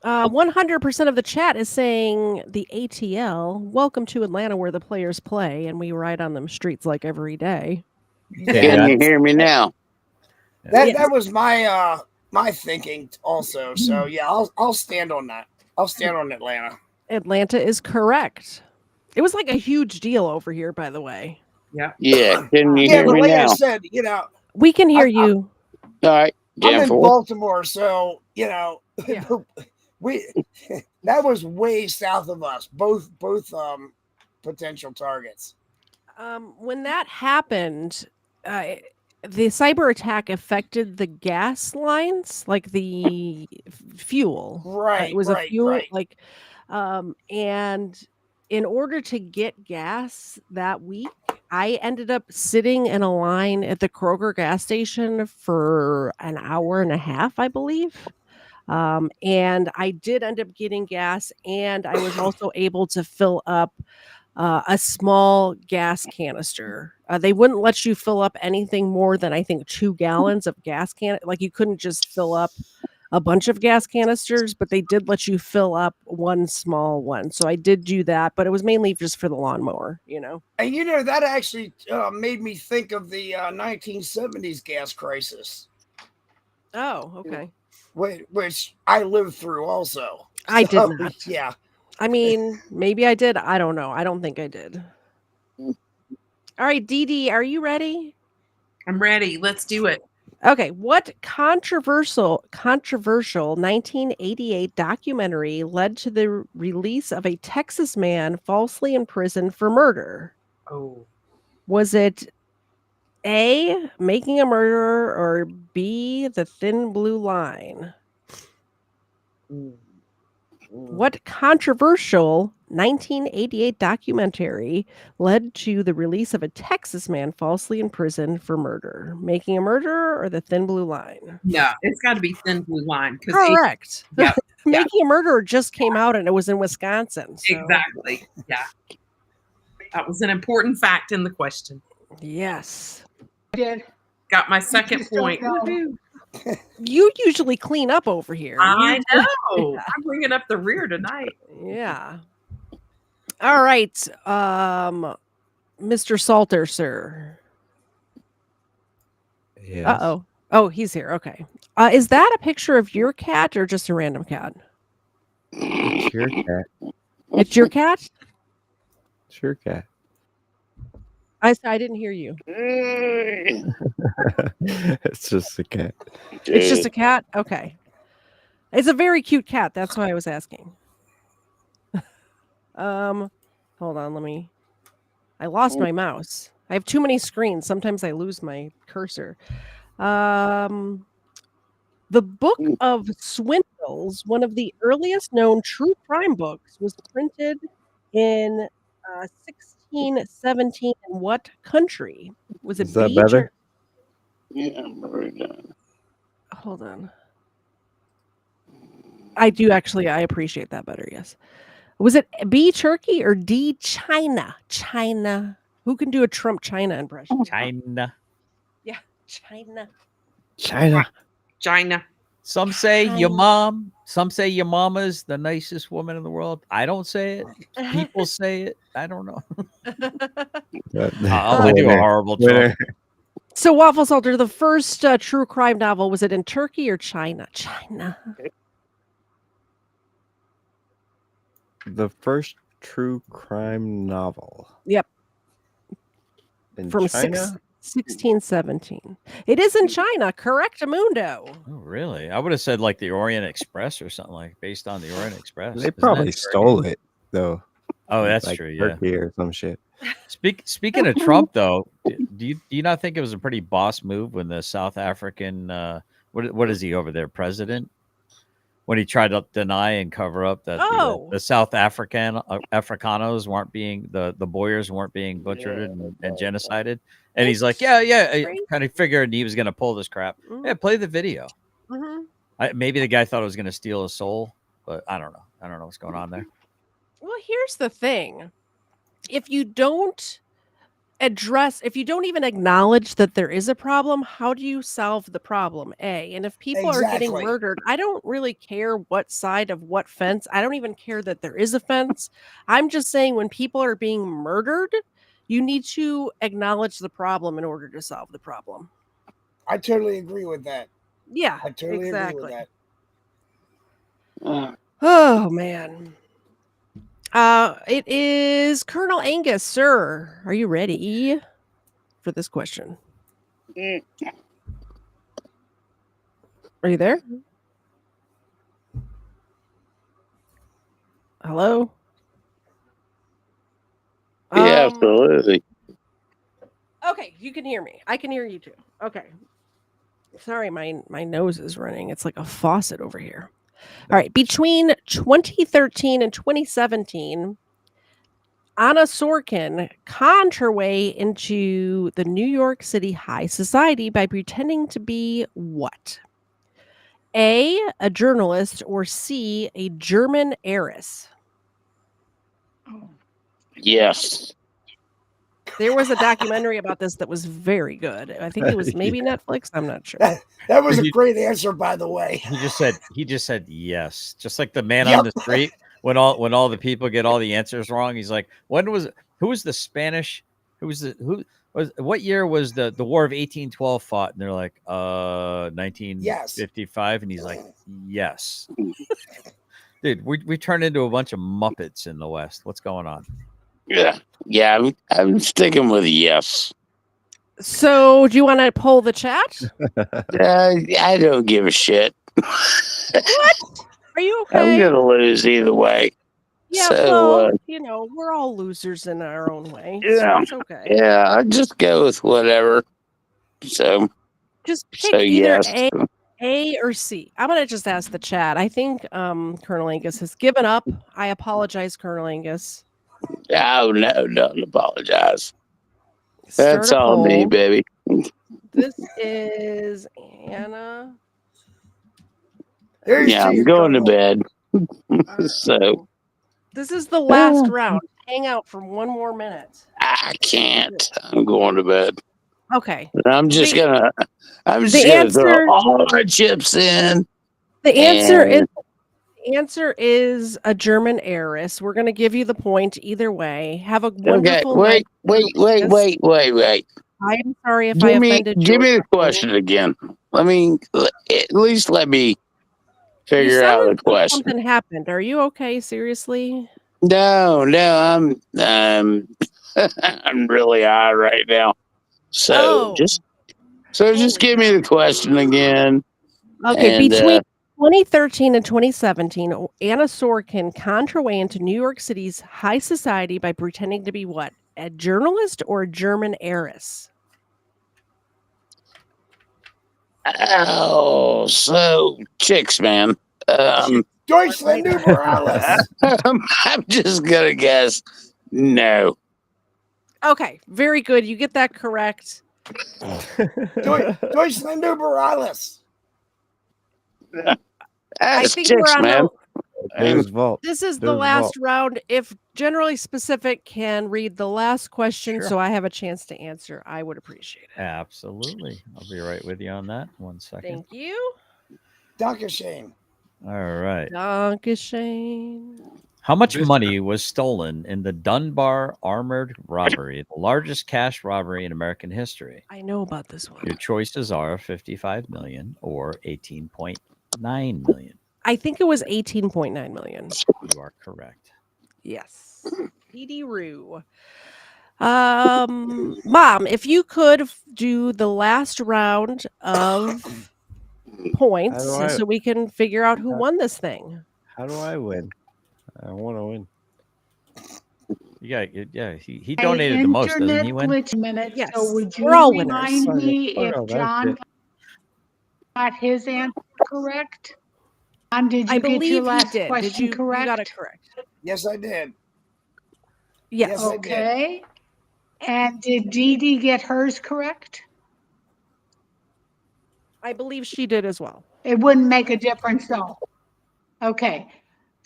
Uh, 100% of the chat is saying the ATL. Welcome to Atlanta, where the players play, and we ride on them streets like every day. Can you hear me now? That was my my thinking also. So yeah, I'll stand on that. I'll stand on Atlanta. Atlanta is correct. It was like a huge deal over here, by the way. Yeah. Yeah. Can you hear but me like now? I said, we can hear you. All right. I'm in 4. Baltimore, so we that was way south of us. Both potential targets. When that happened, the cyber attack affected the gas lines, like the fuel. Right. It was right, a fuel, right. and in order to get gas that week, I ended up sitting in a line at the Kroger gas station for an hour and a half, I believe. And I did end up getting gas, and I was also able to fill up a small gas canister. They wouldn't let you fill up anything more than I think 2 gallons of gas can. Like you couldn't just fill up a bunch of gas canisters, but they did let you fill up one small one. So I did do that, but it was mainly just for the lawnmower, you know. And that actually made me think of the 1970s gas crisis. Oh, okay. Which I lived through also. I did not. Yeah. I mean, maybe I did. I don't know. I don't think I did. All right, Dee Dee, are you ready? I'm ready. Let's do it. Okay, what controversial 1988 documentary led to the release of a Texas man falsely imprisoned for murder? Oh. Was it A, Making a Murderer, or B, The Thin Blue Line? What controversial 1988 documentary led to the release of a Texas man falsely imprisoned for murder? Making a Murderer or The Thin Blue Line? No, it's got to be Thin Blue Line. Correct. Yeah. Making a Murderer just came out and it was in Wisconsin. So. Exactly. Yeah. That was an important fact in the question. Yes. Did. Got my second point. You usually clean up over here. I know. Yeah. I'm bringing up the rear tonight. Yeah. All right. Mr. Salter, sir. Yes. Uh-oh. Oh, he's here. Okay. Is that a picture of your cat or just a random cat? It's your cat. It's your cat? It's your cat. I didn't hear you. It's just a cat. It's just a cat? Okay. It's a very cute cat. That's why I was asking. Hold on, I lost my mouse. I have too many screens. Sometimes I lose my cursor. The Book of Swindles, one of the earliest known true crime books, was printed in 1617 in what country? Was it Is that B? better? Yeah, I'm very done. Hold on. I do actually. I appreciate that better. Yes. Was it B, Turkey, or D, China? China. Who can do a Trump China impression? China. Yeah, China. China. Some say your China. mom. Some say your mama's the nicest woman in the world. I don't say it. People say it. I don't know. I do a horrible job. So, Waffle Salter, the first true crime novel, was it in Turkey or China? China. The first true crime novel. Yep. In From China? 1617. It is in China. Correct, Amundo. Oh, really? I would have said like the Orient Express or something like based on the Orient Express. They probably stole it though. Oh, that's like true. Yeah. Turkey or some shit. Speaking of Trump, though, do you not think it was a pretty boss move when the South African what is he over there, president? When he tried to deny and cover up that the South Africanos weren't being the Boyers weren't being butchered and genocided, and he's like, yeah, kind of figured he was going to pull this crap. Yeah, play the video. Maybe the guy thought it was going to steal his soul, but I don't know. I don't know what's going on there. Well, here's the thing. If you don't even acknowledge that there is a problem, how do you solve the problem? And if people are getting murdered, I don't really care what side of what fence. I don't even care that there is a fence. I'm just saying when people are being murdered, you need to acknowledge the problem in order to solve the problem. I totally agree with that. Yeah, I totally agree with that. Oh, man. It is Colonel Angus, sir. Are you ready for this question? Are you there? Hello? Yeah, absolutely. Okay, you can hear me. I can hear you too. Okay. Sorry, my nose is running. It's like a faucet over here. All right. Between 2013 and 2017, Anna Sorkin conned her way into the New York City high society by pretending to be what? A journalist, or C, a German heiress? Yes. There was a documentary about this that was very good. I think it was maybe Netflix. I'm not sure. That was a great answer, by the way. He just said yes, just like the man Yep. on the street. When all the people get all the answers wrong, he's like, "Who was the Spanish? What year was the War of 1812 fought?" And they're like, 1955." And he's like, "Yes." Dude, we turned into a bunch of Muppets in the West. What's going on? Yeah. I'm sticking with yes. So, do you want to poll the chat? I don't give a shit. What? Are you okay? I'm gonna lose either way. Yeah, So, well, we're all losers in our own way. yeah, So it's okay. Yeah, I'll just go with whatever. So, Just pick either yes. A or C. I'm gonna just ask the chat. I think Colonel Angus has given up. I apologize, Colonel Angus. Oh no, don't apologize. Start That's a all me, poll. baby. This is Anna. Yeah, I'm going to bed. So This is the last round. Hang out for one more minute. I can't. I'm going to bed. Okay. I'm just gonna answer- throw all my chips in. The answer is a German heiress. We're going to give you the point either way. Have a wonderful night. Wait. I am sorry if I offended you. Give me the question again. At least let me figure out the question. Something happened. Are you okay? Seriously? No, I'm I'm really high right now. So just give me the question again. Okay, and, between 2013 and 2017, Anna Sorokin contrad way into New York City's high society by pretending to be what? A journalist or a German heiress? Oh, so chicks, man. Deutschland Morales. I'm just gonna guess no. Okay, very good. You get that correct. Deutschland Morales. I think we're on man. This is the last round. If generally specific can read the last question so I have a chance to answer, I would appreciate it. Absolutely. I'll be right with you on that. 1 second. Thank you. Dankeschön. All right. Dankeschön. How much money was stolen in the Dunbar armored robbery, the largest cash robbery in American history? I know about this one. Your choices are 55 million or 18.9 million. I think it was 18.9 million. You are correct. Yes. Edie Roo. Mom, if you could do the last round of points so we can figure out who won this thing. How do I win? I want to win. He donated the most, doesn't he win? Yes. So would you We're all remind winners. me if John got his answer correct? John, did you get your last question correct? You got it correct. Yes, I did. Yes. Okay. And did Dee Dee get hers correct? I believe she did as well. It wouldn't make a difference, though. Okay.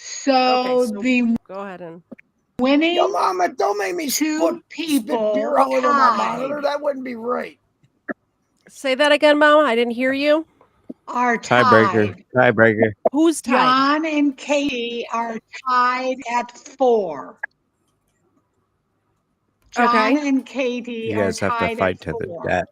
So the go ahead and winning. Yo, Mama, don't make me two people spit beer all over my tied. monitor. That wouldn't be right. Say that again, Mama. I didn't hear you. Are tied. Tiebreaker. Who's tied? John and Katie are tied at 4. John and Katie You guys are have tied to fight at to the 4. death.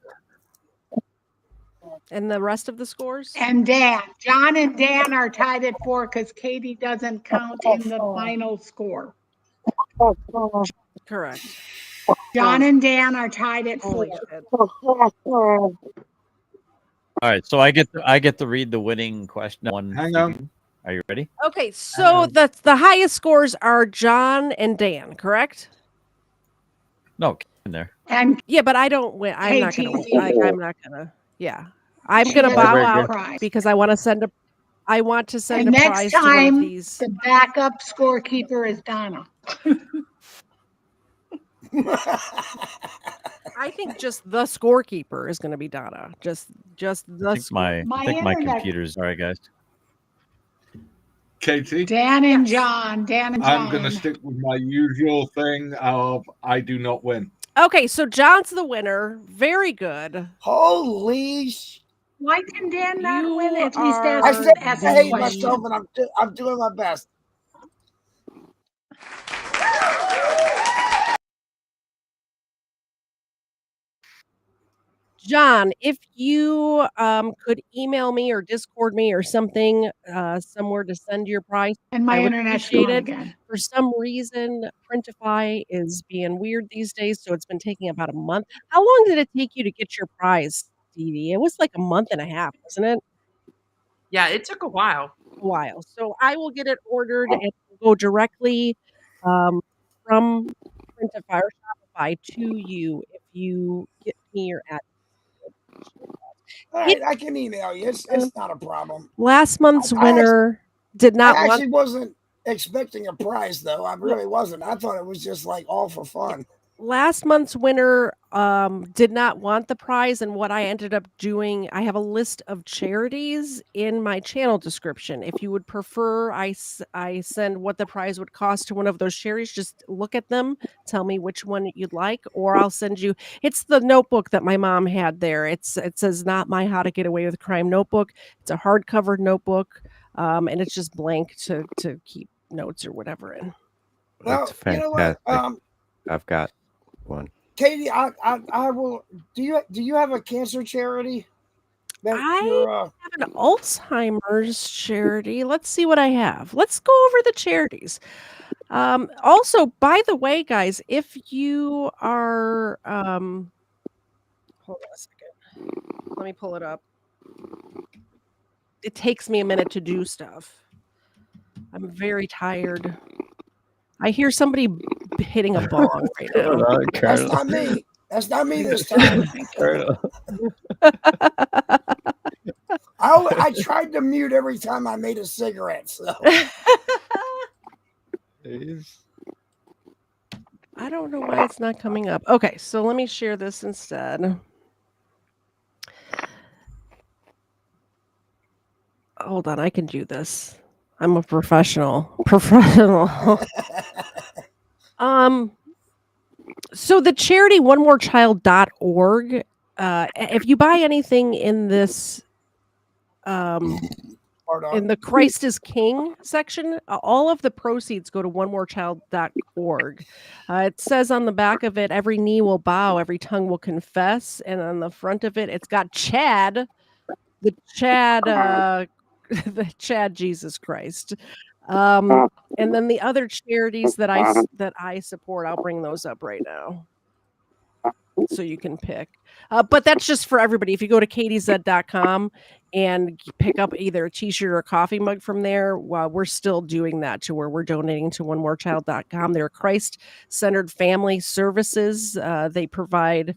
And the rest of the scores? And Dan. John and Dan are tied at 4 because Katie doesn't count in the final score. Correct. John and Dan are tied at 4. All right, so I get to read the winning question. Hang on. Are you ready? Okay, so the highest scores are John and Dan, correct? No, in there. And yeah, but I don't win. I'm not gonna win. I'm not gonna. Yeah, I'm gonna bow out because I want to send a. I want to send and a next prize to one time, of these. the backup scorekeeper is Donna. I think just the scorekeeper is going to be Donna. Just the. I think my computer's sorry, guys. Katie? Dan and John. Dan and John. I'm going to stick with my usual thing of I do not win. Okay, so John's the winner. Very good. Holy! Why can Dan not You win? At least are I said ask I a hate question. myself, and I'm doing my best. John, if you could email me or Discord me or something somewhere to send your prize, And my I would internet's appreciate gone it. again. For some reason, Printify is being weird these days, so it's been taking about a month. How long did it take you to get your prize, Stevie? It was like a month and a half, wasn't it? Yeah, it took a while. A while. So I will get it ordered and go directly from Printify or Shopify to you if you get me your address. All right, I can email you. It's not a problem. Last month's I winner did not want. actually wasn't expecting a prize, though. I really wasn't. I thought it was just like all for fun. Last month's winner did not want the prize, and what I ended up doing, I have a list of charities in my channel description. If you would prefer I send what the prize would cost to one of those charities, just look at them, tell me which one you'd like, or I'll send you. It's the notebook that my mom had there. It says "Not My How to Get Away with Crime" notebook. It's a hardcover notebook, and it's just blank to keep notes or whatever in. Well, That's you know what? fantastic. I've got one. Katie, I will. Do you have a cancer charity? That I you're, have an Alzheimer's charity. Let's see what I have. Let's go over the charities. Also, by the way, guys, if you are hold on a second. Let me pull it up. It takes me a minute to do stuff. I'm very tired. I hear somebody hitting a bong right now. That's not me. That's not me this time. I tried to mute every time I made a cigarette. So I don't know why it's not coming up. Okay, so let me share this instead. Hold on, I can do this. I'm a professional. So the charity onemorechild.org, if you buy anything in this in the Christ is King section, all of the proceeds go to onemorechild.org. It says on the back of it, every knee will bow, every tongue will confess. And on the front of it, it's got Chad, the Chad Jesus Christ. And then the other charities that I support, I'll bring those up right now, so you can pick. But that's just for everybody. If you go to katiez.com and pick up either a t-shirt or a coffee mug from there, we're still doing that to where we're donating to onemorechild.com. They're Christ-centered family services. They provide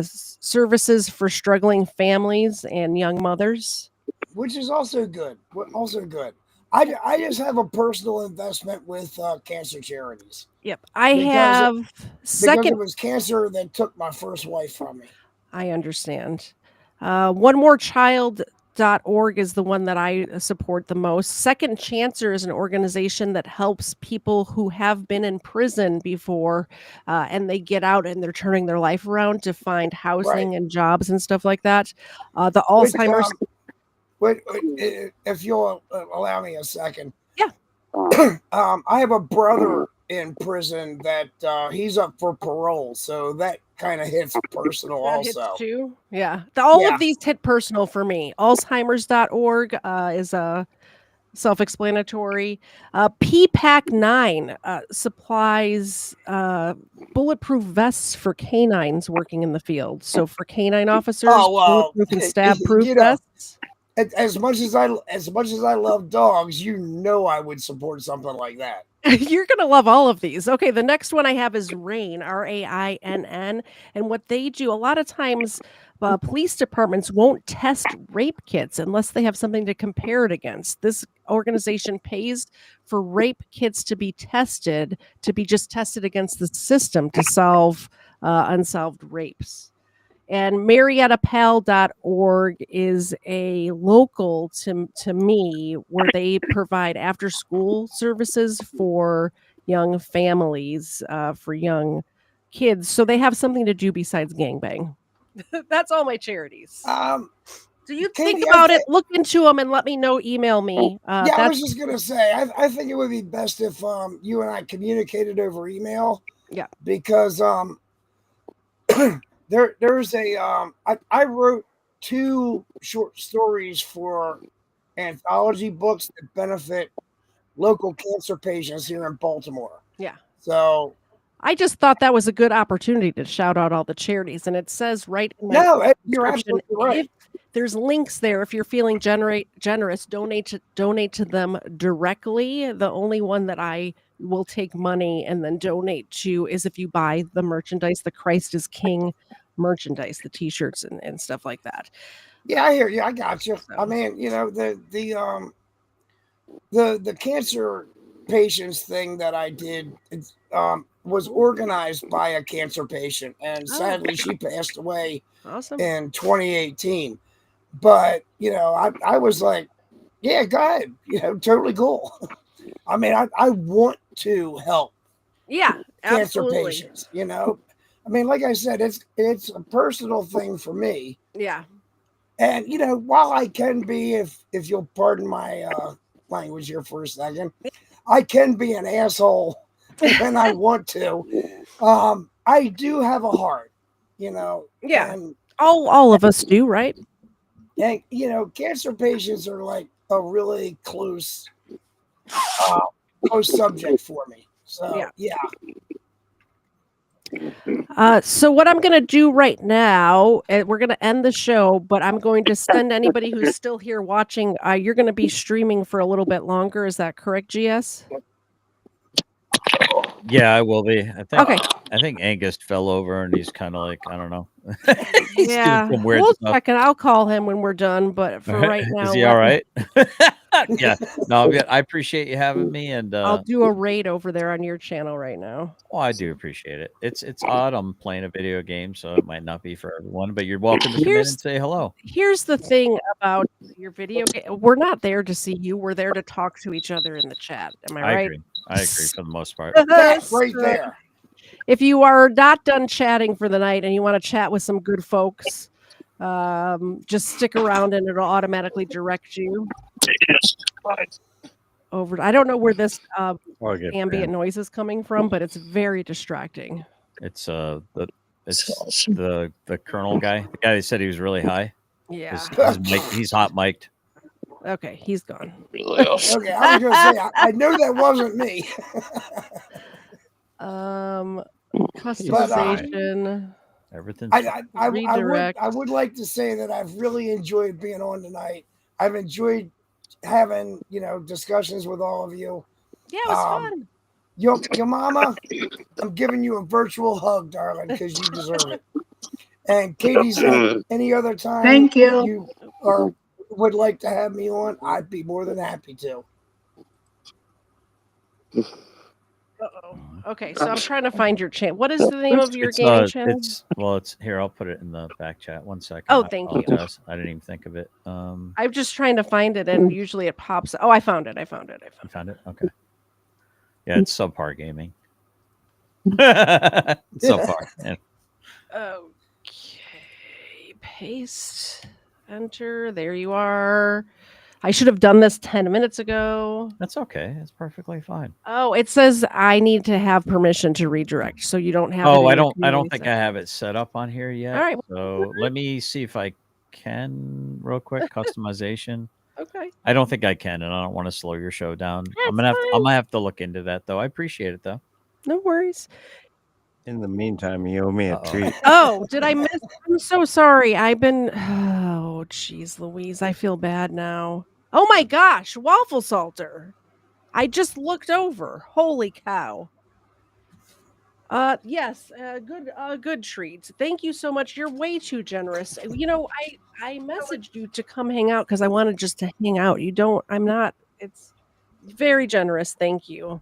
services for struggling families and young mothers. which is also good. I just have a personal investment with cancer charities. Yep. Because it was cancer that took my first wife from me. I understand. onemorechild.org is the one that I support the most. Second Chancer is an organization that helps people who have been in prison before and they get out and they're turning their life around to find housing and jobs and stuff like that. The Alzheimer's. If you'll allow me a second. Yeah. I have a brother in prison that he's up for parole, so that kind of hits personal that also. Hits too? Yeah. All of these hit personal for me. Alzheimer's.org is a self-explanatory. PPAC 9 supplies bulletproof vests for canines working in the field. So for canine officers, bulletproof and stab-proof vests. As much as I love dogs, I would support something like that. You're going to love all of these. Okay, the next one I have is RAINN, RAINN. And what they do, a lot of times police departments won't test rape kits unless they have something to compare it against. This organization pays for rape kits to be tested against the system to solve unsolved rapes. And mariettapal.org is a local to me where they provide after school services for young families, for young kids. So they have something to do besides gangbang. That's all my charities. So you think Katie, about it, look into them, and let me know. Email me. yeah, I That's was just gonna say, I think it would be best if you and I communicated over email. Yeah. Because there's a I wrote 2 short stories for anthology books that benefit local cancer patients here in Baltimore. yeah. So I just thought that was a good opportunity to shout out all the charities, and it says right in my no, you're description, absolutely right. if there's links there. If you're feeling generous, donate to them directly. The only one that I will take money and then donate to is if you buy the merchandise, the Christ is King merchandise, the T-shirts and stuff like that. Yeah, I hear you. I got you. I So mean, the cancer patients thing that I did was organized by a cancer patient, and oh, sadly she passed away awesome. in 2018. But I was like, yeah, go ahead, totally cool. I mean, I want to help Yeah, cancer absolutely. patients. I mean, like I said, it's a personal thing for me. Yeah. And while I can be, if you'll pardon my language here for a second, I can be an asshole when I want to. I do have a heart, Yeah. and All of us do, right? cancer patients are like a really close subject for me. So yeah. So what I'm going to do right now, we're going to end the show, but I'm going to send anybody who's still here watching. You're going to be streaming for a little bit longer. Is that correct, GS? Yeah, I will be. Okay. I think Angus fell over and he's kind of like, I don't know. He's Yeah, doing some weird we'll stuff. check it. I'll call him when we're done. But for right now, Is he all right? Yeah. No, I'm good. I appreciate you having me, and I'll do a raid over there on your channel right now. well, I do appreciate it. It's odd. I'm playing a video game, so it might not be for everyone, but you're welcome to come in and say hello. Here's the thing about your video game. We're not there to see you. We're there to talk to each other in the chat. Am I right? Agree. I agree for the most part. That's right there. If you are not done chatting for the night and you want to chat with some good folks, just stick around and it'll automatically direct you over. I don't know where this ambient noise is coming from, but it's very distracting. It's the Colonel guy, the guy that said he was really high. Yeah, he's hot mic'd. Okay, he's gone. Okay, I was gonna say I know that wasn't me. Customization. Everything's I would like to say that I've really enjoyed being on tonight. I've enjoyed having discussions with all of you. Yeah, it was fun. Your mama, I'm giving you a virtual hug, darling, because you deserve it. And Katie's, any other time Thank you. or would like to have me on, I'd be more than happy to. Okay, so I'm trying to find your channel. What is the name of your gaming channel? It's here. I'll put it in the back chat. 1 second. Oh, thank you. I didn't even think of it. I'm just trying to find it, and usually it pops. Oh, I found it. You found it? Okay. Yeah, it's subpar gaming. Subpar. Yeah. Okay, paste, enter. There you are. I should have done this 10 minutes ago. That's okay. It's perfectly fine. Oh, it says I need to have permission to redirect, so you don't have. Oh, I don't think I have it set up on here yet. All right. So let me see if I can real quick customization. Okay. I don't think I can, and I don't want to slow your show down. I'm gonna have to look into that though. I appreciate it though. No worries. In the meantime, you owe me a treat. Oh, did I miss? I'm so sorry. I've been. Oh, geez, Louise. I feel bad now. Oh my gosh, waffle salter. I just looked over. Holy cow. Yes, good treat. Thank you so much. You're way too generous. I messaged you to come hang out because I wanted just to hang out. I'm not. It's very generous. Thank you.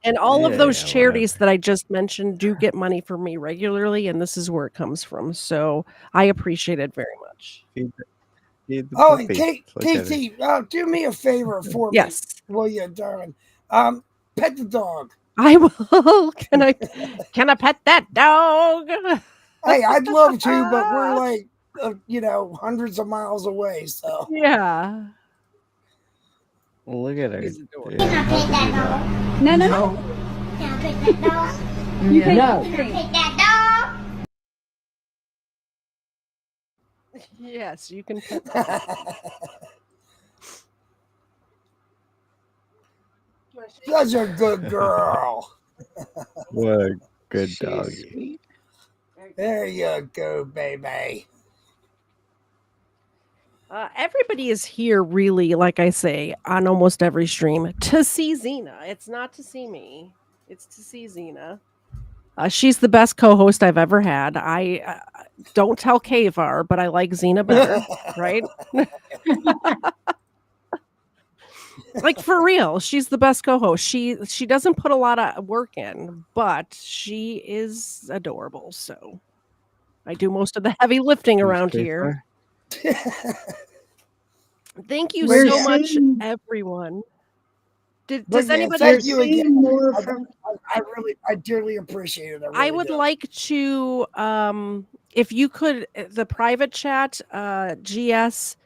And all of those Yeah, charities whatever. that I just mentioned do get money from me regularly, and this is where it comes from. So I appreciate it very much. Feed the Oh, and puppy. Look at her. KT, do me a favor for me, Yes, will you, darling? Pet the dog. I will. Can I pet that dog? Hey, I'd love to, but we're like, hundreds of miles away. So Yeah. Look at her. He's adorable. Yeah, Can I how pet could that you not? dog? No, no, No. Can I pet that dog? no. Can I pet that Yes, you can pet. such a good girl. What a good She's doggy. sweet. There you go, baby. Everybody is here, really, like I say, on almost every stream to see Xena. It's not to see me, it's to see Xena. She's the best co-host I've ever had. I don't tell Kavar, but I like Xena better, right? Like for real, she's the best co-host. She doesn't put a lot of work in, but she is adorable. So I do most of the heavy lifting Who's around here. Kfar? Thank you We're so much, seeing, everyone. But Does yeah, anybody? we're thank you again. seeing more I, from. I dearly appreciate it. I I really would do. like to, if you could, the private chat, GS,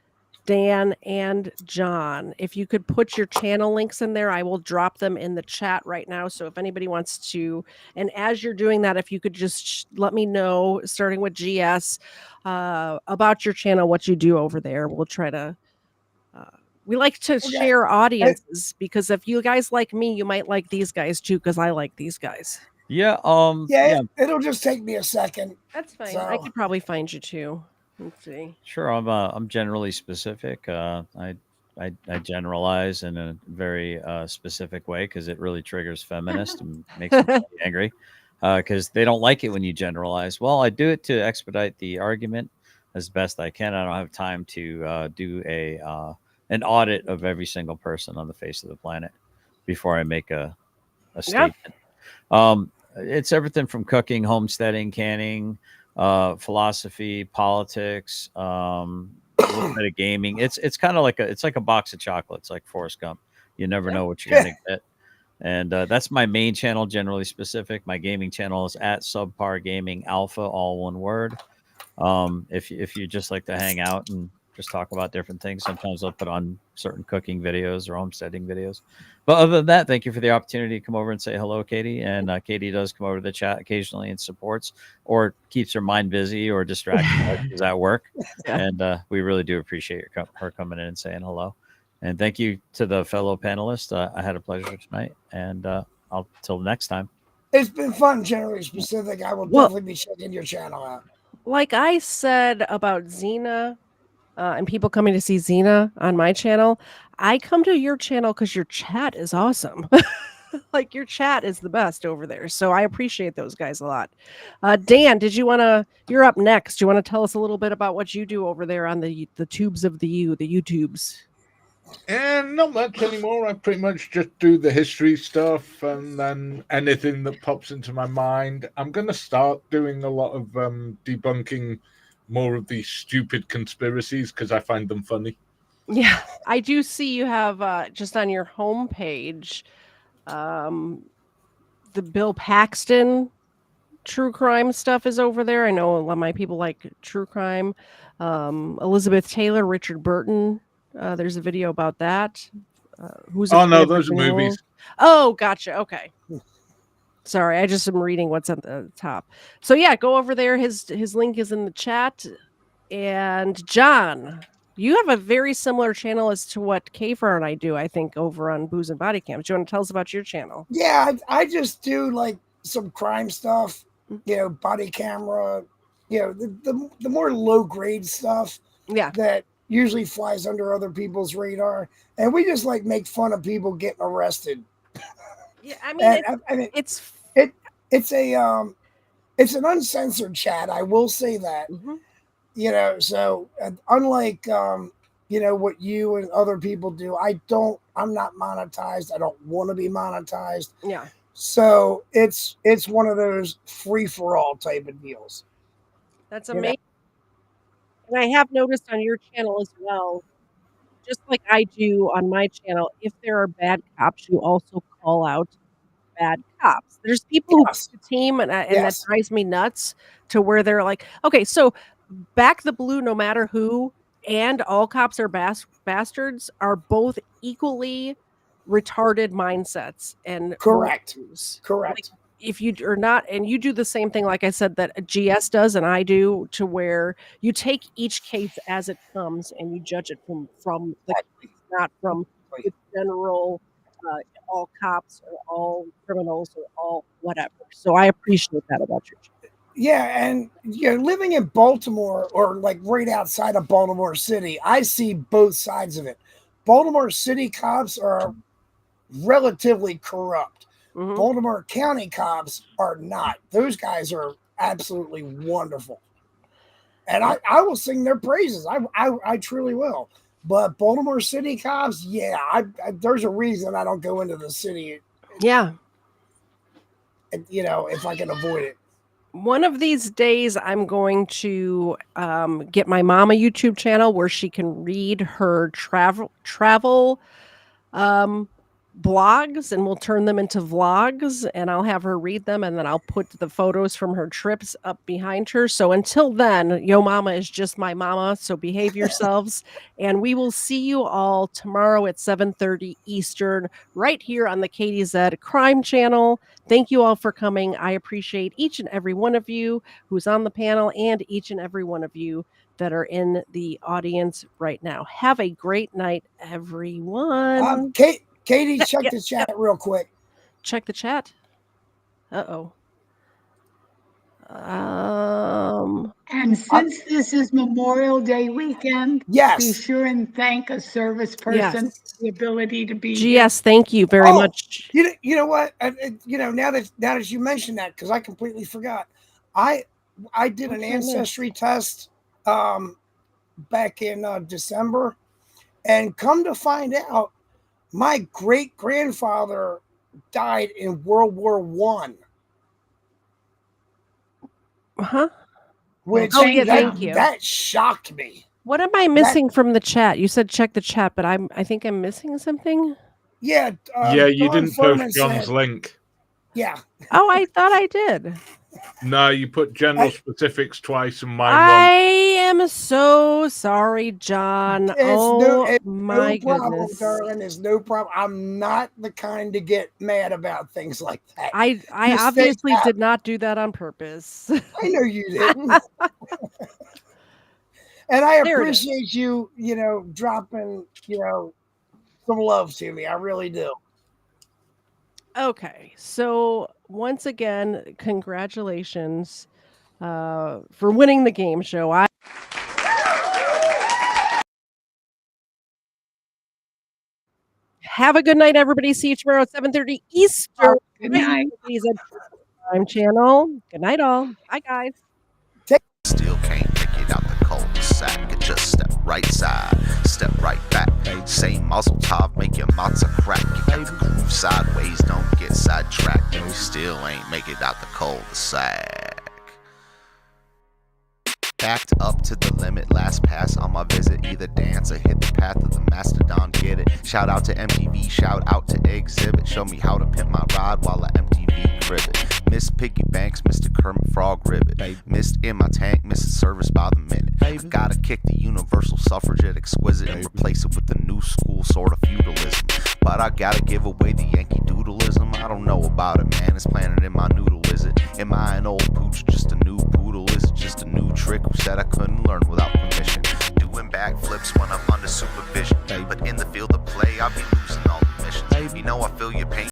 Dan, and John, if you could put your channel links in there, I will drop them in the chat right now. So if anybody wants to, and as you're doing that, if you could just let me know, starting with GS, about your channel, what you do over there. We'll try to. We like to Okay. share audiences because if you guys like me, you might like these guys too, because I like these guys. Yeah. Yeah, it'll just take me a second. That's fine. I So could probably find you too. Let's see. Sure. I'm generally specific. I generalize in a very specific way because it really triggers feminists and makes them really angry because they don't like it when you generalize. Well, I do it to expedite the argument as best I can. I don't have time to do an audit of every single person on the face of the planet before I make a statement. It's everything from cooking, homesteading, canning, philosophy, politics, a little bit of gaming. It's kind of like a box of chocolates, like Forrest Gump. You never know what you're gonna get. And that's my main channel, generally specific. My gaming channel is at Subpar Gaming Alpha, all one word. If you just like to hang out and just talk about different things, sometimes I'll put on certain cooking videos or homesteading videos. But other than that, thank you for the opportunity to come over and say hello, Katie. And Katie does come over to the chat occasionally and supports or keeps her mind busy or distracted while she's at work. Yeah. And we really do appreciate her coming in and saying hello. And thank you to the fellow panelists. I had a pleasure tonight. And I'll till next time. it's been fun, generally specific. I will Well- definitely be checking your channel out. Like I said about Xena and people coming to see Xena on my channel, I come to your channel because your chat is awesome. Like your chat is the best over there. So I appreciate those guys a lot. Dan, did you want to? You're up next. Do you want to tell us a little bit about what you do over there on the tubes of the YouTubes? And not much anymore. I pretty much just do the history stuff and then anything that pops into my mind. I'm going to start doing a lot of debunking more of these stupid conspiracies because I find them funny. Yeah, I do see you have just on your homepage the Bill Paxton true crime stuff is over there. I know a lot of my people like true crime. Elizabeth Taylor, Richard Burton. There's a video about that. Who's Oh, no, Afraid of those are Virginia movies. Woolf? Oh, gotcha. Okay. Sorry, I just am reading what's at the top. So yeah, go over there. His link is in the chat. And John, you have a very similar channel as to what Kfar and I do, I think, over on Booze and Body Cams. Do you want to tell us about your channel? Yeah, I just do like some crime stuff, body camera, the more low grade stuff. Yeah. That usually flies under other people's radar, and we just like make fun of people getting arrested. Yeah, I mean, it's an uncensored chat. I will say that. Mm-hmm. So unlike what you and other people do, I'm not monetized. I don't want to be monetized. Yeah. So it's one of those free for all type of deals. That's You know? amazing. And I have noticed on your channel as well, just like I do on my channel, if there are bad cops, you also call out bad cops. There's people who Yes. pick a team, and that Yes. drives me nuts to where they're like, okay, so back the blue no matter who, and all cops are bastards are both equally retarded mindsets and Correct. worldviews. Like, Correct. if you are not, and you do the same thing, like I said, that a GS does, and I do, to where you take each case as it comes and you judge it from the case, not from the general all cops or all criminals or all whatever. So I appreciate that about your channel. Yeah, and living in Baltimore or like right outside of Baltimore City, I see both sides of it. Baltimore City cops are relatively corrupt. Mhm. Baltimore County cops are not. Those guys are absolutely wonderful. And I will sing their praises. I truly will. But Baltimore City cops, yeah, there's a reason I don't go into the city. Yeah. If I can avoid it. One of these days, I'm going to get my mom a YouTube channel where she can read her travel blogs, and we'll turn them into vlogs, and I'll have her read them, and then I'll put the photos from her trips up behind her. So until then, Yo Mama is just my mama, so behave yourselves, and we will see you all tomorrow at 7:30 Eastern right here on the KDZ Crime Channel. Thank you all for coming. I appreciate each and every one of you who's on the panel and each and every one of you that are in the audience right now. Have a great night, everyone. Katie, check the chat real quick. Check the chat. Uh-oh. And since this is Memorial Day weekend, yes, be sure and thank a service person for the ability to be GS, thank you very much. You know what? Now that you mentioned that, because I completely forgot. I did an ancestry test back in December, and come to find out, my great grandfather died in World War I. Huh? Which thank you. That shocked me. What am I missing from the chat? You said check the chat, but I think I'm missing something. Yeah. Yeah, you Dawn didn't Furman post John's said- link. Yeah. Oh, I thought I did. No, you put general specifics twice and mine I once. am so sorry, John. It's my no problem, goodness. darling. It's no problem. I'm not the kind to get mad about things like that. I obviously did not do that on purpose. I know you didn't. And I There it appreciate you, dropping, some love to me. I really do. Okay, so once again, congratulations for winning the game show. Have a good night, everybody. See you tomorrow at 7:30 Eastern. Good night. Crime Channel. Good night, all. Bye, guys. Still can't make it out the cul-de-sac. It just step right side, step right back. Same muzzle top, make your matzah crack. You got the groove sideways, don't get sidetracked. And you still ain't make it out the cul-de-sac. Backed up to the limit, last pass on my visit. Either dance or hit the path of the mastodon, get it. Shout out to MTV, shout out to Exhibit. Show me how to pimp my ride while I MTV crib it. Miss Piggy Banks, Mr. Kermit Frog Ribbit. Missed in my tank, missing service by the minute. I gotta kick the universal suffragette exquisite and replace it with the new school sort of feudalism. But I gotta give away the Yankee Doodleism. I don't know about it, man. It's planted in my noodle, is it? Am I an old pooch, just a new poodle? Is it just a new trick? Who said I couldn't learn without permission? Doing backflips when I'm under supervision. But in the field of play, I'll be losing all the missions. You know I feel your pain.